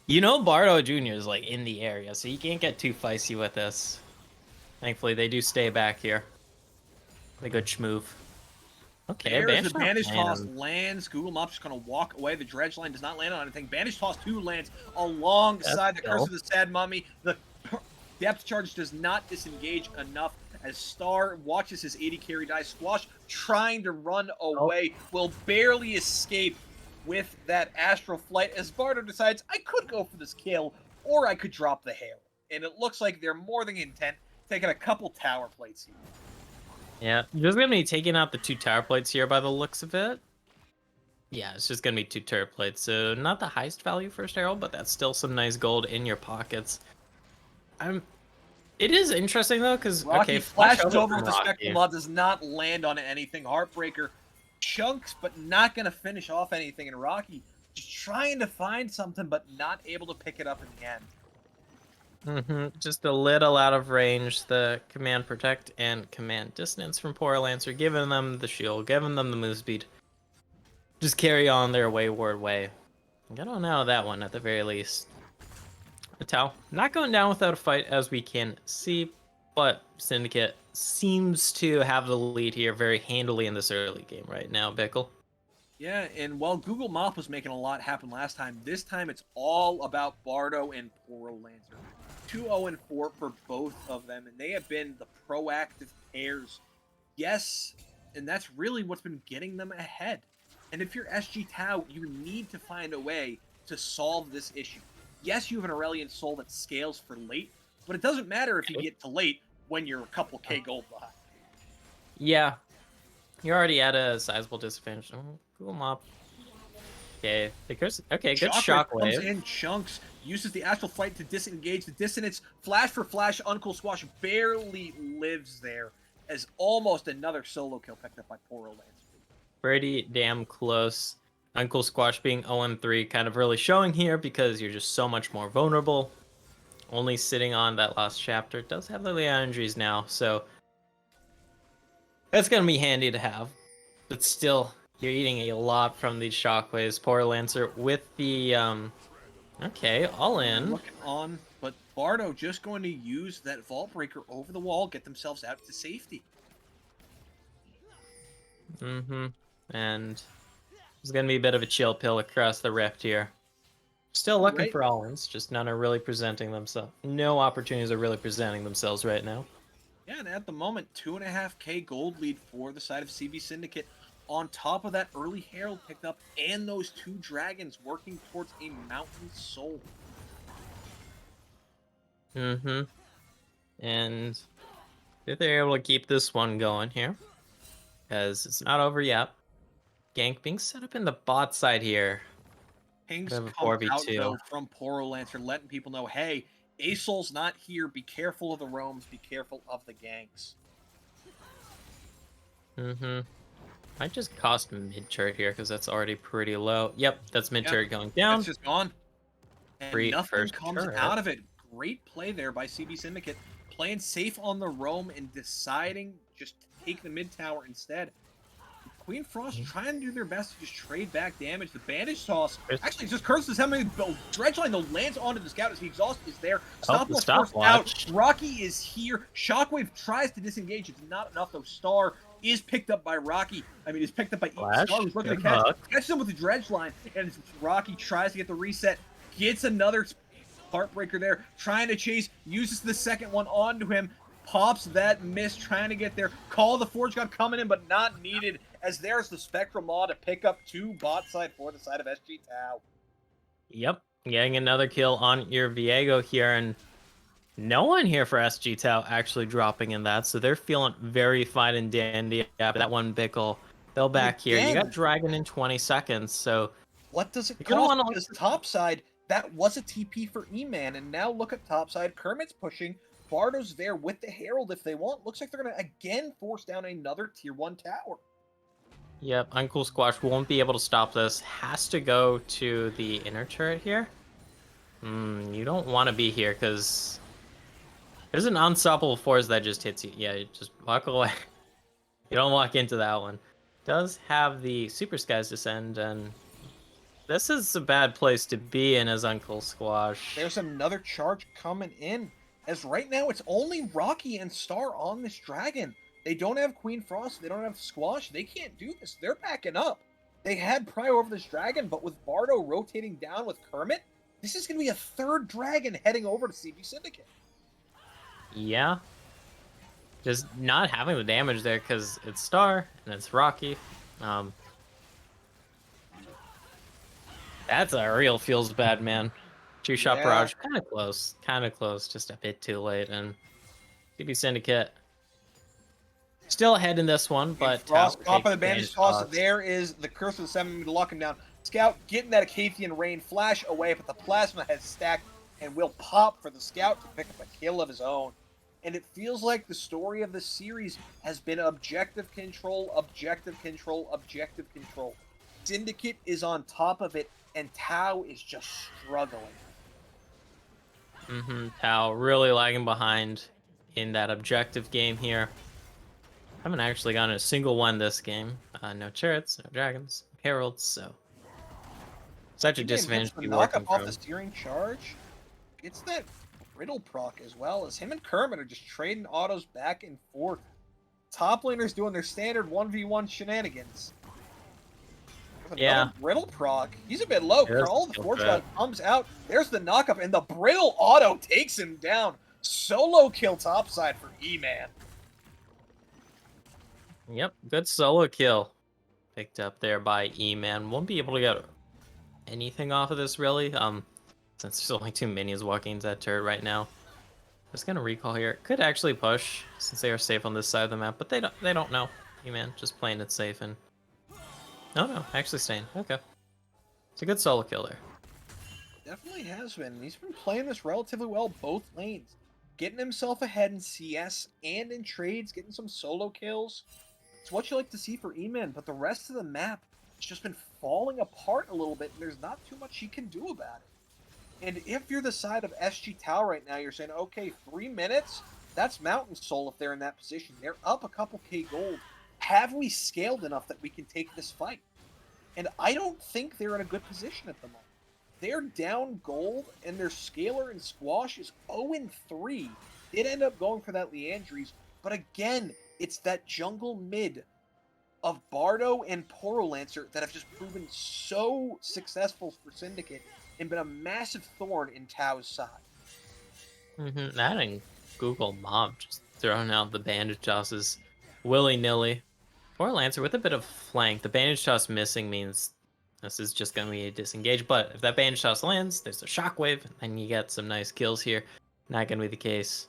you know Bardo Jr. is like in the area, so you can't get too feisty with this. Thankfully, they do stay back here. A good schmoove. Okay, There's Bandage the Bandage Toss lands. lands. Google Mop's just going to walk away. The Dredge Line does not land on anything. Bandage Toss 2 lands alongside the That's Curse cool. of the Sad Mummy. The Depth Charge does not disengage enough as Star watches his 80 carry die. Squash trying to run away will barely escape with that Astral Flight as Bardo decides, I could go for this kill or I could drop the hair. And it looks like they're more than intent, taking a couple tower plates here. Yeah, just gonna be taking out the 2 tower plates here by the looks of it. Yeah, it's just gonna be 2 turret plates, so not the highest value first arrow, but that's still some nice gold in your pockets. It is interesting though, because Rocky okay, flashes over from with the Rocky. Spectral Mod, does not land on anything. Heartbreaker chunks, but not going to finish off anything. And Rocky just trying to find something, but not able to pick it up in the end. Just a little out of range. The command protect and command distance from Poor Lancer, giving them the shield, giving them the move speed. Just carry on their wayward way. Get on out of that one at the very least. Tau not going down without a fight, as we can see, but Syndicate seems to have the lead here very handily in this early game right now, Bickle. Yeah, and while Google Mop was making a lot happen last time, this time it's all about Bardo and Poro Lancer. 2-0-4 for both of them, and they have been the proactive pairs. Yes, and that's really what's been getting them ahead. And if you're SG Tau, you need to find a way to solve this issue. Yes, you have an Aurelian Soul that scales for late, but it doesn't matter if you get to late when you're a couple K gold behind. Yeah, you're already at a sizable disadvantage. Oh, cool mop. Okay, okay, good Shockwave comes shockwave. in chunks, uses the Astral Flight to disengage the dissonance. Flash for flash, Uncool Squash barely lives there as almost another solo kill picked up by Poro Lancer. Pretty damn close. Uncle Squash being 0-3 kind of really showing here because you're just so much more vulnerable. Only sitting on that last chapter. Does have the Leon injuries now, so that's going to be handy to have. But still, you're eating a lot from these shockwaves. Poor Lancer with the, okay, all in. Looking on, but Bardo just going to use that Vault Breaker over the wall, get themselves out to safety. And there's going to be a bit of a chill pill across the rift here. Still looking Right. for all-ins, just none are really presenting themselves. No opportunities are really presenting themselves right now. Yeah, and at the moment, 2.5K gold lead for the side of CB Syndicate. On top of that, early Herald picked up, and those 2 dragons working towards a Mountain Soul. Mm-hmm. And if they're able to keep this one going here, because it's not over yet. Gank being set up in the bot side here. Pings Bit of a come out 4v2. though from Poro Lancer, letting people know, hey, Asol's not here. Be careful of the roams. Be careful of the ganks. Mm-hmm. Might just cost mid turret here because that's already pretty low. Yep, that's mid Yep, turret going down. It's just gone. And Free nothing first comes turret. out of it. Great play there by CB Syndicate. Playing safe on the roam and deciding just to take the mid tower instead. Queen Frost trying to do their best to just trade back damage. The bandage toss actually just curses how many dredge line though lands onto the scout as the exhaust is there. Oh, the Stopwatch forced stopwatch. out. Rocky is here. Shockwave tries to disengage. It's not enough though. Star is picked up by Rocky. I mean, is picked up by Flash, Star, who's looking to good catch. hook. Catches him with the dredge line, and Rocky tries to get the reset. Gets another heartbreaker there. Trying to chase. Uses the second one onto him. Pops that miss, trying to get there. Call the Forge God coming in, but not needed, as there's the Spectral Maw to pick up 2 bot side for the side of SG Tau. Yep, getting another kill on your Viego here, and no one here for SG Tau actually dropping in that, so they're feeling very fine and dandy after that one Bickle. They'll back here. You got Dragon in 20 seconds, so what does it you're gonna cost? want Because top side, that was a TP for E-Man, and now look at top side. Kermit's pushing. Bardo's there with the Herald if they want. Looks like they're going to again force down another tier 1 tower. Yep, Uncool Squash won't be able to stop this. Has to go to the inner turret here. You don't want to be here because there's an unstoppable force that just hits you. Yeah, you just walk away. You don't walk into that one. Does have the Super Skies Descend, and this is a bad place to be in as Uncle Squash. There's another charge coming in, as right now it's only Rocky and Star on this dragon. They don't have Queen Frost, they don't have Squash, they can't do this. They're backing up. They had prior over this dragon, but with Bardo rotating down with Kermit, this is going to be a third dragon heading over to CB Syndicate. Yeah. Just not having the damage there because it's Star and it's Rocky. That's a real feels bad, man. 2-shot barrage, kind of close, just a bit too late. And CB Syndicate still ahead in this one, but Frost off of the bandage toss. There is the Curse of the 7 to lock him down. Scout getting that Acathian Rain flash away, but the plasma has stacked and will pop for the Scout to pick up a kill of his own. And it feels like the story of the series has been objective control, objective control, objective control. Syndicate is on top of it, and Tau is just struggling. Tau really lagging behind in that objective game here. Haven't actually gotten a single one this game. No turrets, no dragons, heralds, so such a disadvantage to be working off from. the steering charge. It's that Riddle proc as well, as him and Kermit are just trading autos back and forth. Top laners doing their standard 1v1 shenanigans. Yeah. Brittle proc. He's a bit low. Crawl, the Forge God comes out. There's the knockup, and the Brittle auto takes him down. Solo kill topside for E-Man. Yep, good solo kill. Picked up there by E-Man. Won't be able to get anything off of this, really. Since there's only 2 minions walking into that turret right now. Just gonna recall here. Could actually push, since they are safe on this side of the map, but they don't know. E-Man just playing it safe and... No, actually staying. Okay. It's a good solo kill there. Definitely has been. He's been playing this relatively well, both lanes. Getting himself ahead in CS and in trades, getting some solo kills. It's what you like to see for E-Man, but the rest of the map has just been falling apart a little bit, and there's not too much he can do about it. And if you're the side of SG Tau right now, you're saying, okay, 3 minutes, that's Mountain Soul if they're in that position. They're up a couple K gold. Have we scaled enough that we can take this fight? And I don't think they're in a good position at the moment. They're down gold, and their Scalar and Squash is 0-3. Did end up going for that Leandries, but again, it's that jungle mid of Bardo and Porolancer that have just proven so successful for Syndicate and been a massive thorn in Tau's side. That and Google Mob just throwing out the bandage tosses willy-nilly. Porolancer with a bit of flank. The bandage toss missing means this is just going to be a disengage, but if that bandage toss lands, there's a shockwave, and you get some nice kills here. Not going to be the case.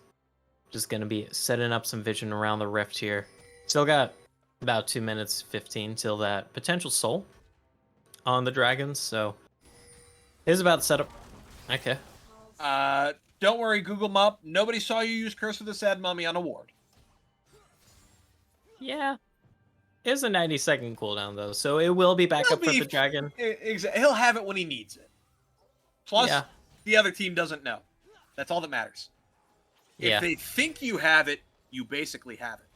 Just going to be setting up some vision around the rift here. Still got about 2 minutes 15 till that potential soul on the dragons, so it's about set up. Okay. Don't worry, Google Mop. Nobody saw you use Curse of the Sad Mummy on a ward. Yeah. It's a 90-second cooldown, though, so it will be back up for the dragon. He'll have it when he needs it. Plus, Yeah. the other team doesn't know. That's all that matters. Yeah. If they think you have it, you basically have it.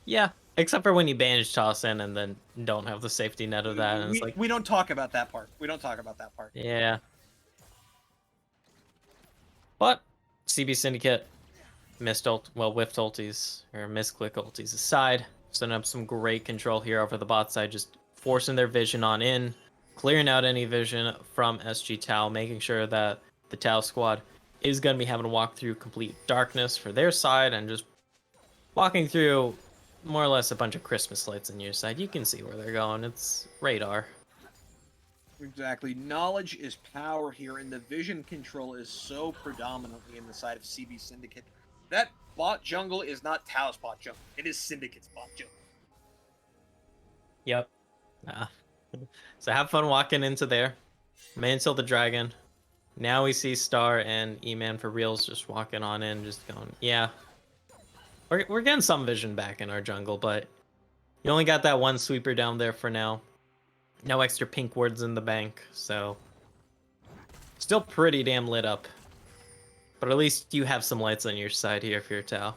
Yeah. Except for when you bandage toss in and then don't have the safety net of that. And it's like, we don't talk about that part. We don't talk about that part. yeah. But CB Syndicate whiffed ulties, or misclick ulties aside, setting up some great control here over the bot side, just forcing their vision on in, clearing out any vision from SG Tau, making sure that the Tau squad is going to be having to walk through complete darkness for their side, and just walking through more or less a bunch of Christmas lights on your side. You can see where they're going. It's radar. Exactly. Knowledge is power here, and the vision control is so predominantly in the side of CB Syndicate. That bot jungle is not Tao's bot jungle. It is Syndicate's bot jungle. Yep. So have fun walking into there. Mantle the dragon. Now we see Star and E-Man for reals just walking on in, just going, yeah. We're getting some vision back in our jungle, but you only got that one sweeper down there for now. No extra pink wards in the bank, so still pretty damn lit up. But at least you have some lights on your side here if you're Tau.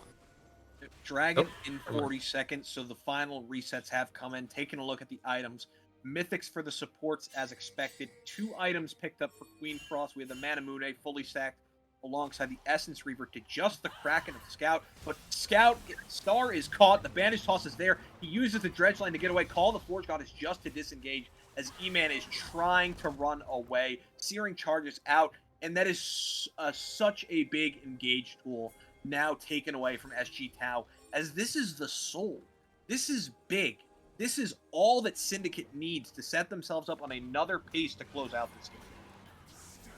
Dragon in 40 seconds, so the final resets have come in. Taking a look at the items. Mythics for the supports as expected. 2 items picked up for Queen Frost. We have the Manamune fully stacked alongside the Essence Reaver to just the Kraken of Scout. But Star is caught. The bandage toss is there. He uses the dredge line to get away. Call the Forge God is just to disengage as E-Man is trying to run away. Searing charges out, and that is such a big engage tool now taken away from SG Tau, as this is the soul. This is big. This is all that Syndicate needs to set themselves up on another pace to close out this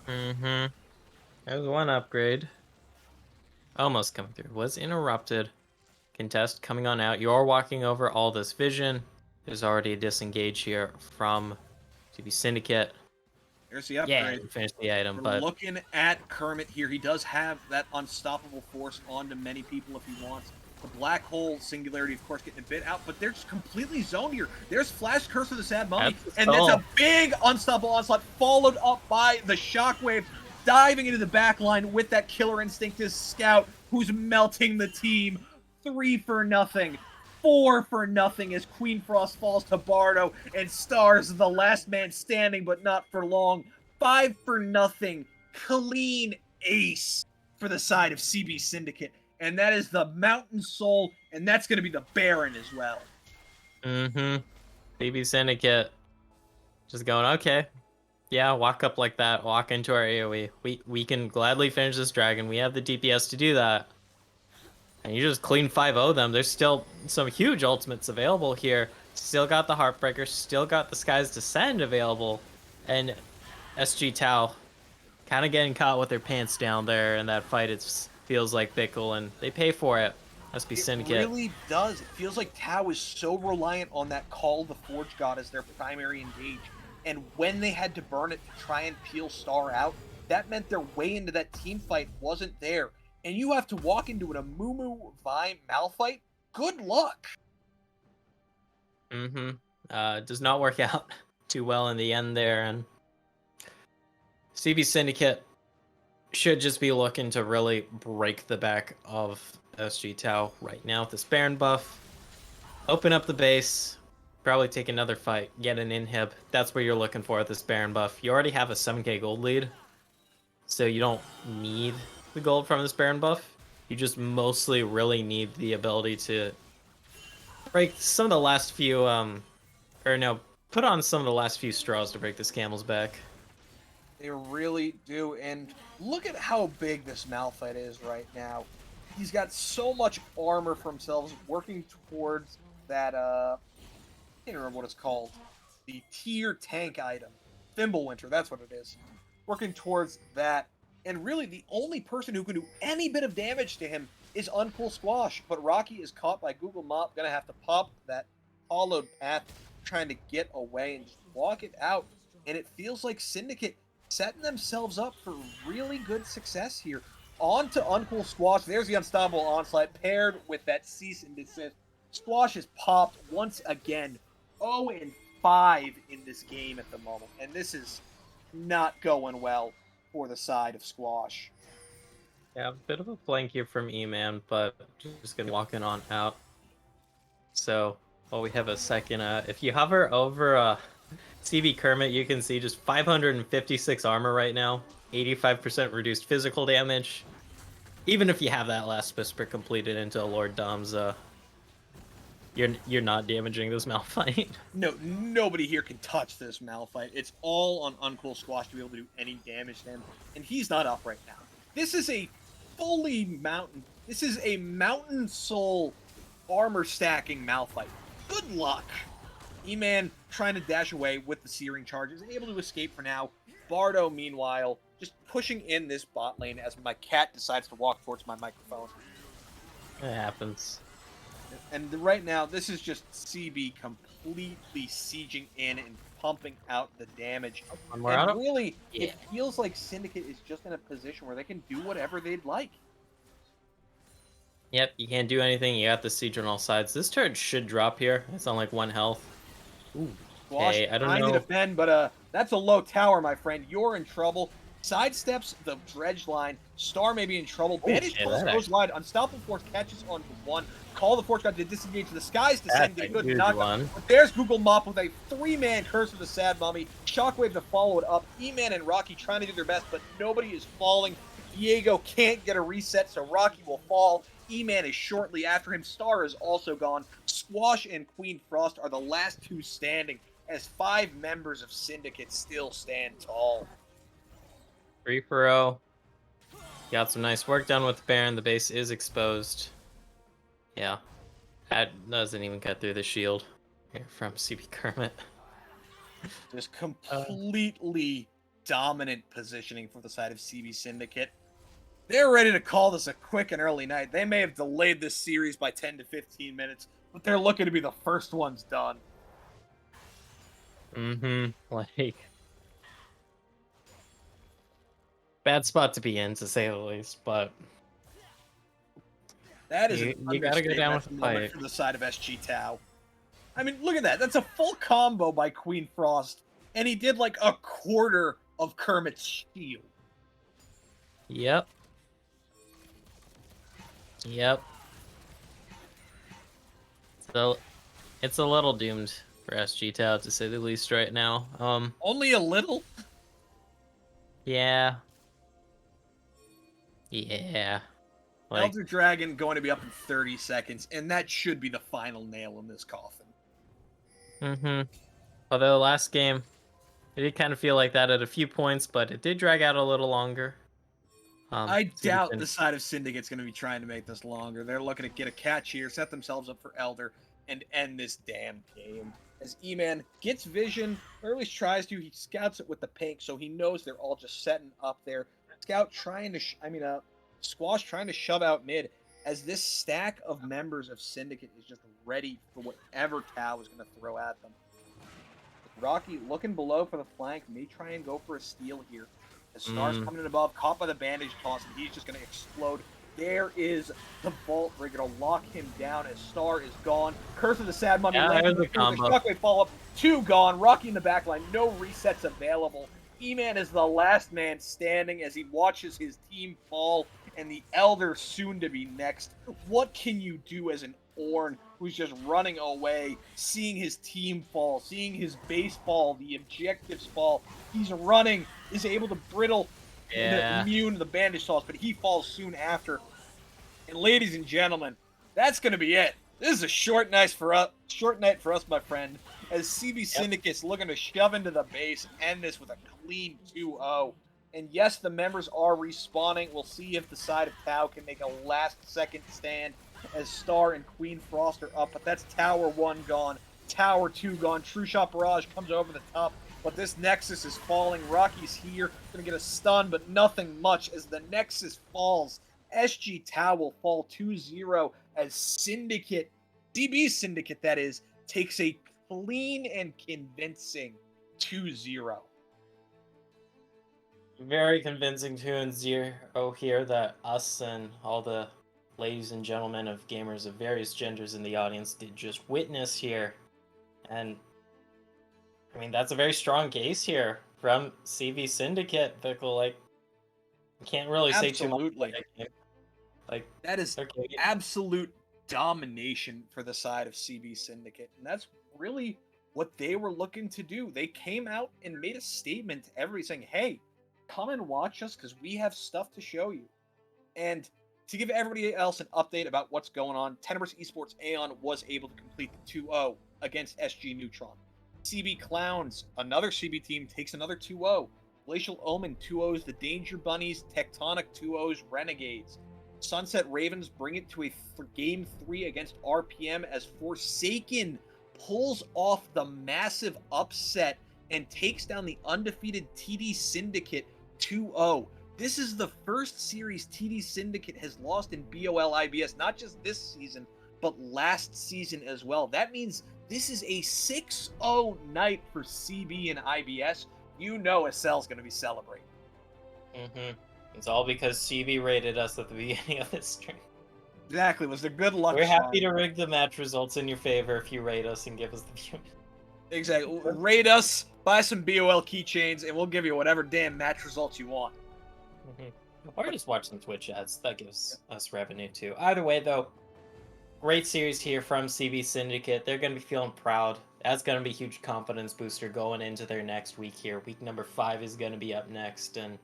game. Mm-hmm. There's one upgrade. Almost coming through. Was interrupted. Contest coming on out. You're walking over all this vision. There's already a disengage here from CB Syndicate. There's the upgrade. Yeah, finish the item, We're but looking at Kermit here. He does have that unstoppable force onto many people if he wants. The black hole singularity, of course, getting a bit out, but they're just completely zoned here. There's Flash Curse of the Sad Mummy, and that's a big unstoppable onslaught, followed up by the Shockwave, diving into the back line with that killer instinctive Scout, who's melting the team. 3 for nothing. 4 for nothing as Queen Frost falls to Bardo, and Star's the last man standing, but not for long. 5 for nothing. Clean ace for the side of CB Syndicate. And that is the Mountain Soul, and that's going to be the Baron as well. Mm-hmm. CB Syndicate just going, okay. Yeah, walk up like that. Walk into our AoE. We can gladly finish this dragon. We have the DPS to do that. And you just clean 5-0 them. There's still some huge ultimates available here. Still got the Heartbreaker. Still got the Sky's Descend available. And SG Tau kind of getting caught with their pants down there in that fight. It feels like Bickle, and they pay for it. Must be Syndicate. It really does. It feels like Tau is so reliant on that Call of the Forge God as their primary engage. And when they had to burn it to try and peel Star out, that meant their way into that team fight wasn't there. And you have to walk into an Amumu Vi Malfight. Good luck. Mm-hmm. Does not work out too well in the end there, and CB Syndicate should just be looking to really break the back of SG Tau right now with this Baron buff. Open up the base, probably take another fight, get an inhib. That's what you're looking for with this Baron buff. You already have a 7k gold lead, so you don't need the gold from this Baron buff. You just mostly really need the ability to break some of the last few, put on some of the last few straws to break this camel's back. They really do, and look at how big this Malphite is right now. He's got so much armor for himself, working towards that, I can't remember what it's called. The tier tank item. Thimblewinter, that's what it is. Working towards that. And really, the only person who can do any bit of damage to him is Uncool Squash. But Rocky is caught by Google Mop, gonna have to pop that hollowed path, trying to get away and just walk it out. And it feels like Syndicate setting themselves up for really good success here. On to Uncool Squash. There's the Unstoppable Onslaught paired with that Cease and Desist. Squash is popped once again. 0-5 in this game at the moment. And this is not going well for the side of Squash. Yeah, a bit of a flank here from E-Man, but just gonna walk in on out. So, we have a second. If you hover over CB Kermit, you can see just 556 armor right now, 85% reduced physical damage. Even if you have that last whisper completed into Lord Dom's, you're not damaging this Malphite. No, nobody here can touch this Malphite. It's all on Uncool Squash to be able to do any damage to him, and he's not up right now. This is a mountain soul armor stacking Malphite. Good luck. E-Man trying to dash away with the Searing Charge is able to escape for now. Bardo, meanwhile, just pushing in this bot lane as my cat decides to walk towards my microphone. It happens. And right now, this is just CB completely sieging in and pumping out the damage. And really, it feels like Syndicate is just in a position where they can do whatever they'd like. Yep, you can't do anything. You got the siege on all sides. This turret should drop here. It's on like 1 health. Ooh. Okay, I don't know. Trying to defend, but that's a low tower, my friend. You're in trouble. Sidesteps the dredge line. Star may be in trouble. Bandage goes wide. Unstoppable Force catches onto one. Call the Force God to disengage. The skies descend. Get good knockout. But there's Google Mop with a 3-man curse of the Sad Mummy. Shockwave to follow it up. E-Man and Rocky trying to do their best, but nobody is falling. Diego can't get a reset, so Rocky will fall. E-Man is shortly after him. Star is also gone. Squash and Queen Frost are the last two standing, as 5 members of Syndicate still stand tall. 3-for-0. Got some nice work done with the Baron. The base is exposed. Yeah. That doesn't even cut through the shield here from CB Kermit. Just completely dominant positioning for the side of CB Syndicate. They're ready to call this a quick and early night. They may have delayed this series by 10 to 15 minutes, but they're looking to be the first ones done. Like, bad spot to be in, to say the least, but that is you gotta go down with the fight for the side of SG Tau. I mean, look at that. That's a full combo by Queen Frost, and he did like a quarter of Kermit's shield. Yep. So it's a little doomed for SG Tau, to say the least, right now. Only a little? Yeah. Like, Elder Dragon going to be up in 30 seconds, and that should be the final nail in this coffin. Although last game, it did kind of feel like that at a few points, but it did drag out a little longer. I doubt the side of Syndicate's going to be trying to make this longer. They're looking to get a catch here, set themselves up for Elder, and end this damn game. As E-Man gets vision, or at least tries to, he scouts it with the pink, so he knows they're all just setting up there. Scout trying to, Squash trying to shove out mid, as this stack of members of Syndicate is just ready for whatever Tau is going to throw at them. Rocky looking below for the flank, may try and go for a steal here. As Star's coming in above, caught by the bandage toss, and he's just going to explode. There is the Vault Breaker to lock him down as Star is gone. Curse of the Sad Mummy. There's the combo. Shockwave follow-up. 2 gone. Rocky in the backline. No resets available. E-Man is the last man standing as he watches his team fall, and the Elder soon to be next. What can you do as an Ornn who's just running away, seeing his team fall, seeing his base fall, the objectives fall? He's running, is able to brittle, immune to the bandage toss, but he falls soon after. And ladies and gentlemen, that's going to be it. This is a short night for us, my friend, as CB Syndicate's looking to shove into the base and end this with a clean 2-0. And yes, the members are respawning. We'll see if the side of Tau can make a last-second stand as Star and Queen Frost are up. But that's Tower 1 gone, Tower 2 gone. True Shot Barrage comes over the top. but this Nexus is falling. Rocky's here, gonna get a stun, but nothing much as the Nexus falls. SG Tau will fall 2-0 as Syndicate, DB Syndicate that is, takes a clean and convincing 2-0. Very convincing 2-0 here that us and all the ladies and gentlemen of gamers of various genders in the audience did just witness here. And I mean, that's a very strong case here from CV Syndicate. Pickle, like, you can't really say too much about Absolutely. that game. Like, That is okay, absolute domination for the side of CB Syndicate. And that's really what they were looking to do. They came out and made a statement to everybody saying, hey, come and watch us because we have stuff to show you. And to give everybody else an update about what's going on, Tenebrous Esports Aeon was able to complete the 2-0 against SG Neutron. CB Clowns, another CB team, takes another 2-0. Glacial Omen 2-0s the Danger Bunnies, Tectonic 2-0s Renegades. Sunset Ravens bring it to a game 3 against RPM as Forsaken pulls off the massive upset and takes down the undefeated TD Syndicate 2-0. This is the first series TD Syndicate has lost in BOL IBS, not just this season, but last season as well. That means this is a 6-0 night for CB and IBS. You know SL's going to be celebrating. It's all because CB rated us at the beginning of this stream. Exactly. Was there good luck? We're happy to rig the match results in your favor if you rate us and give us the view. Exactly. Rate us, buy some BOL keychains, and we'll give you whatever damn match results you want. Or just watch some Twitch ads. That gives us revenue too. Either way, though, great series here from CB Syndicate. They're going to be feeling proud. That's going to be a huge confidence booster going into their next week here. Week number 5 is going to be up next. And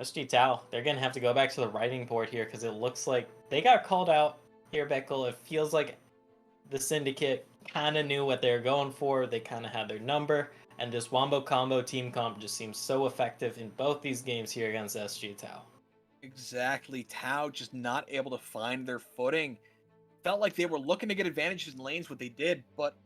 SG Tau, they're going to have to go back to the writing board here because it looks like they got called out here, Beckel. It feels like the Syndicate kind of knew what they were going for. They kind of had their number. And this Wombo Combo team comp just seems so effective in both these games here against SG Tau. Exactly. Tau just not able to find their footing. Felt like they were looking to get advantages in lanes, what they did, but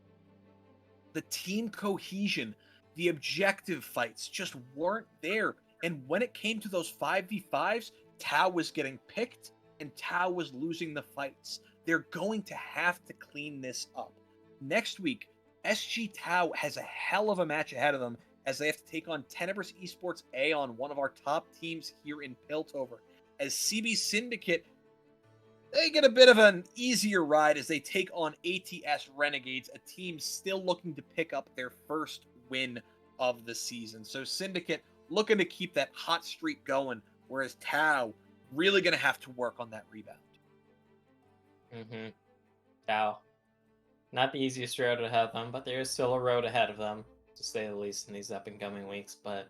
the team cohesion, the objective fights just weren't there. And when it came to those 5v5s, Tau was getting picked and Tau was losing the fights. They're going to have to clean this up. Next week, SG Tau has a hell of a match ahead of them as they have to take on Tenebrous Esports Aeon, one of our top teams here in Piltover. As CB Syndicate, they get a bit of an easier ride as they take on ATS Renegades, a team still looking to pick up their first win of the season. So Syndicate looking to keep that hot streak going, whereas Tau really going to have to work on that rebound. Tau. Not the easiest road ahead of them, but there is still a road ahead of them, to say the least, in these up-and-coming weeks. But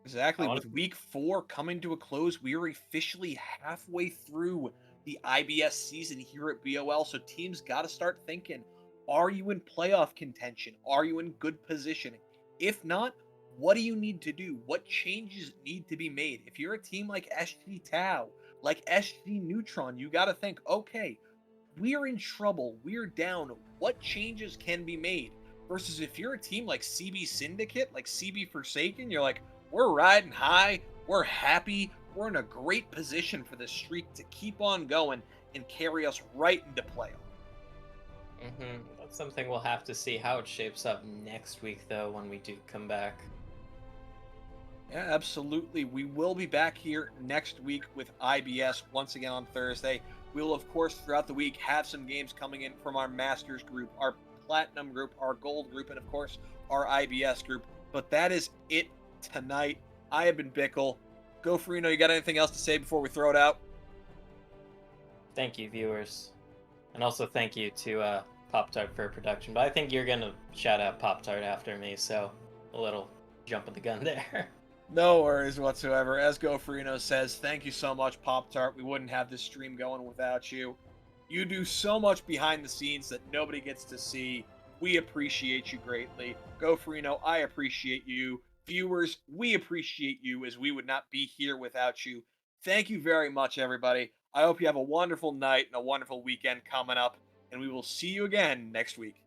exactly, with week 4 coming to a close, we are officially halfway through the IBS season here at BOL, so teams got to start thinking, are you in playoff contention? Are you in good positioning? If not, what do you need to do? What changes need to be made? If you're a team like SG Tau, like SG Neutron, you got to think, okay, we're in trouble, we're down, what changes can be made? Versus if you're a team like CB Syndicate, like CB Forsaken, you're like, we're riding high, we're happy, we're in a great position for this streak to keep on going and carry us right into playoff. That's something we'll have to see how it shapes up next week, though, when we do come back. Yeah, absolutely. We will be back here next week with IBS once again on Thursday. We will, of course, throughout the week have some games coming in from our Masters group, our Platinum group, our Gold group, and, of course, our IBS group. But that is it tonight. I have been Bickle. Go Freno, you got anything else to say before we throw it out? Thank you, viewers. And also thank you to Pop-Tart for production. But I think you're going to shout out Pop-Tart after me, so a little jump of the gun there. No worries whatsoever. As Gofrino says, thank you so much, Pop-Tart. We wouldn't have this stream going without you. You do so much behind the scenes that nobody gets to see. We appreciate you greatly. Gofrino, I appreciate you. Viewers, we appreciate you, as we would not be here without you. Thank you very much, everybody. I hope you have a wonderful night and a wonderful weekend coming up, and we will see you again next week.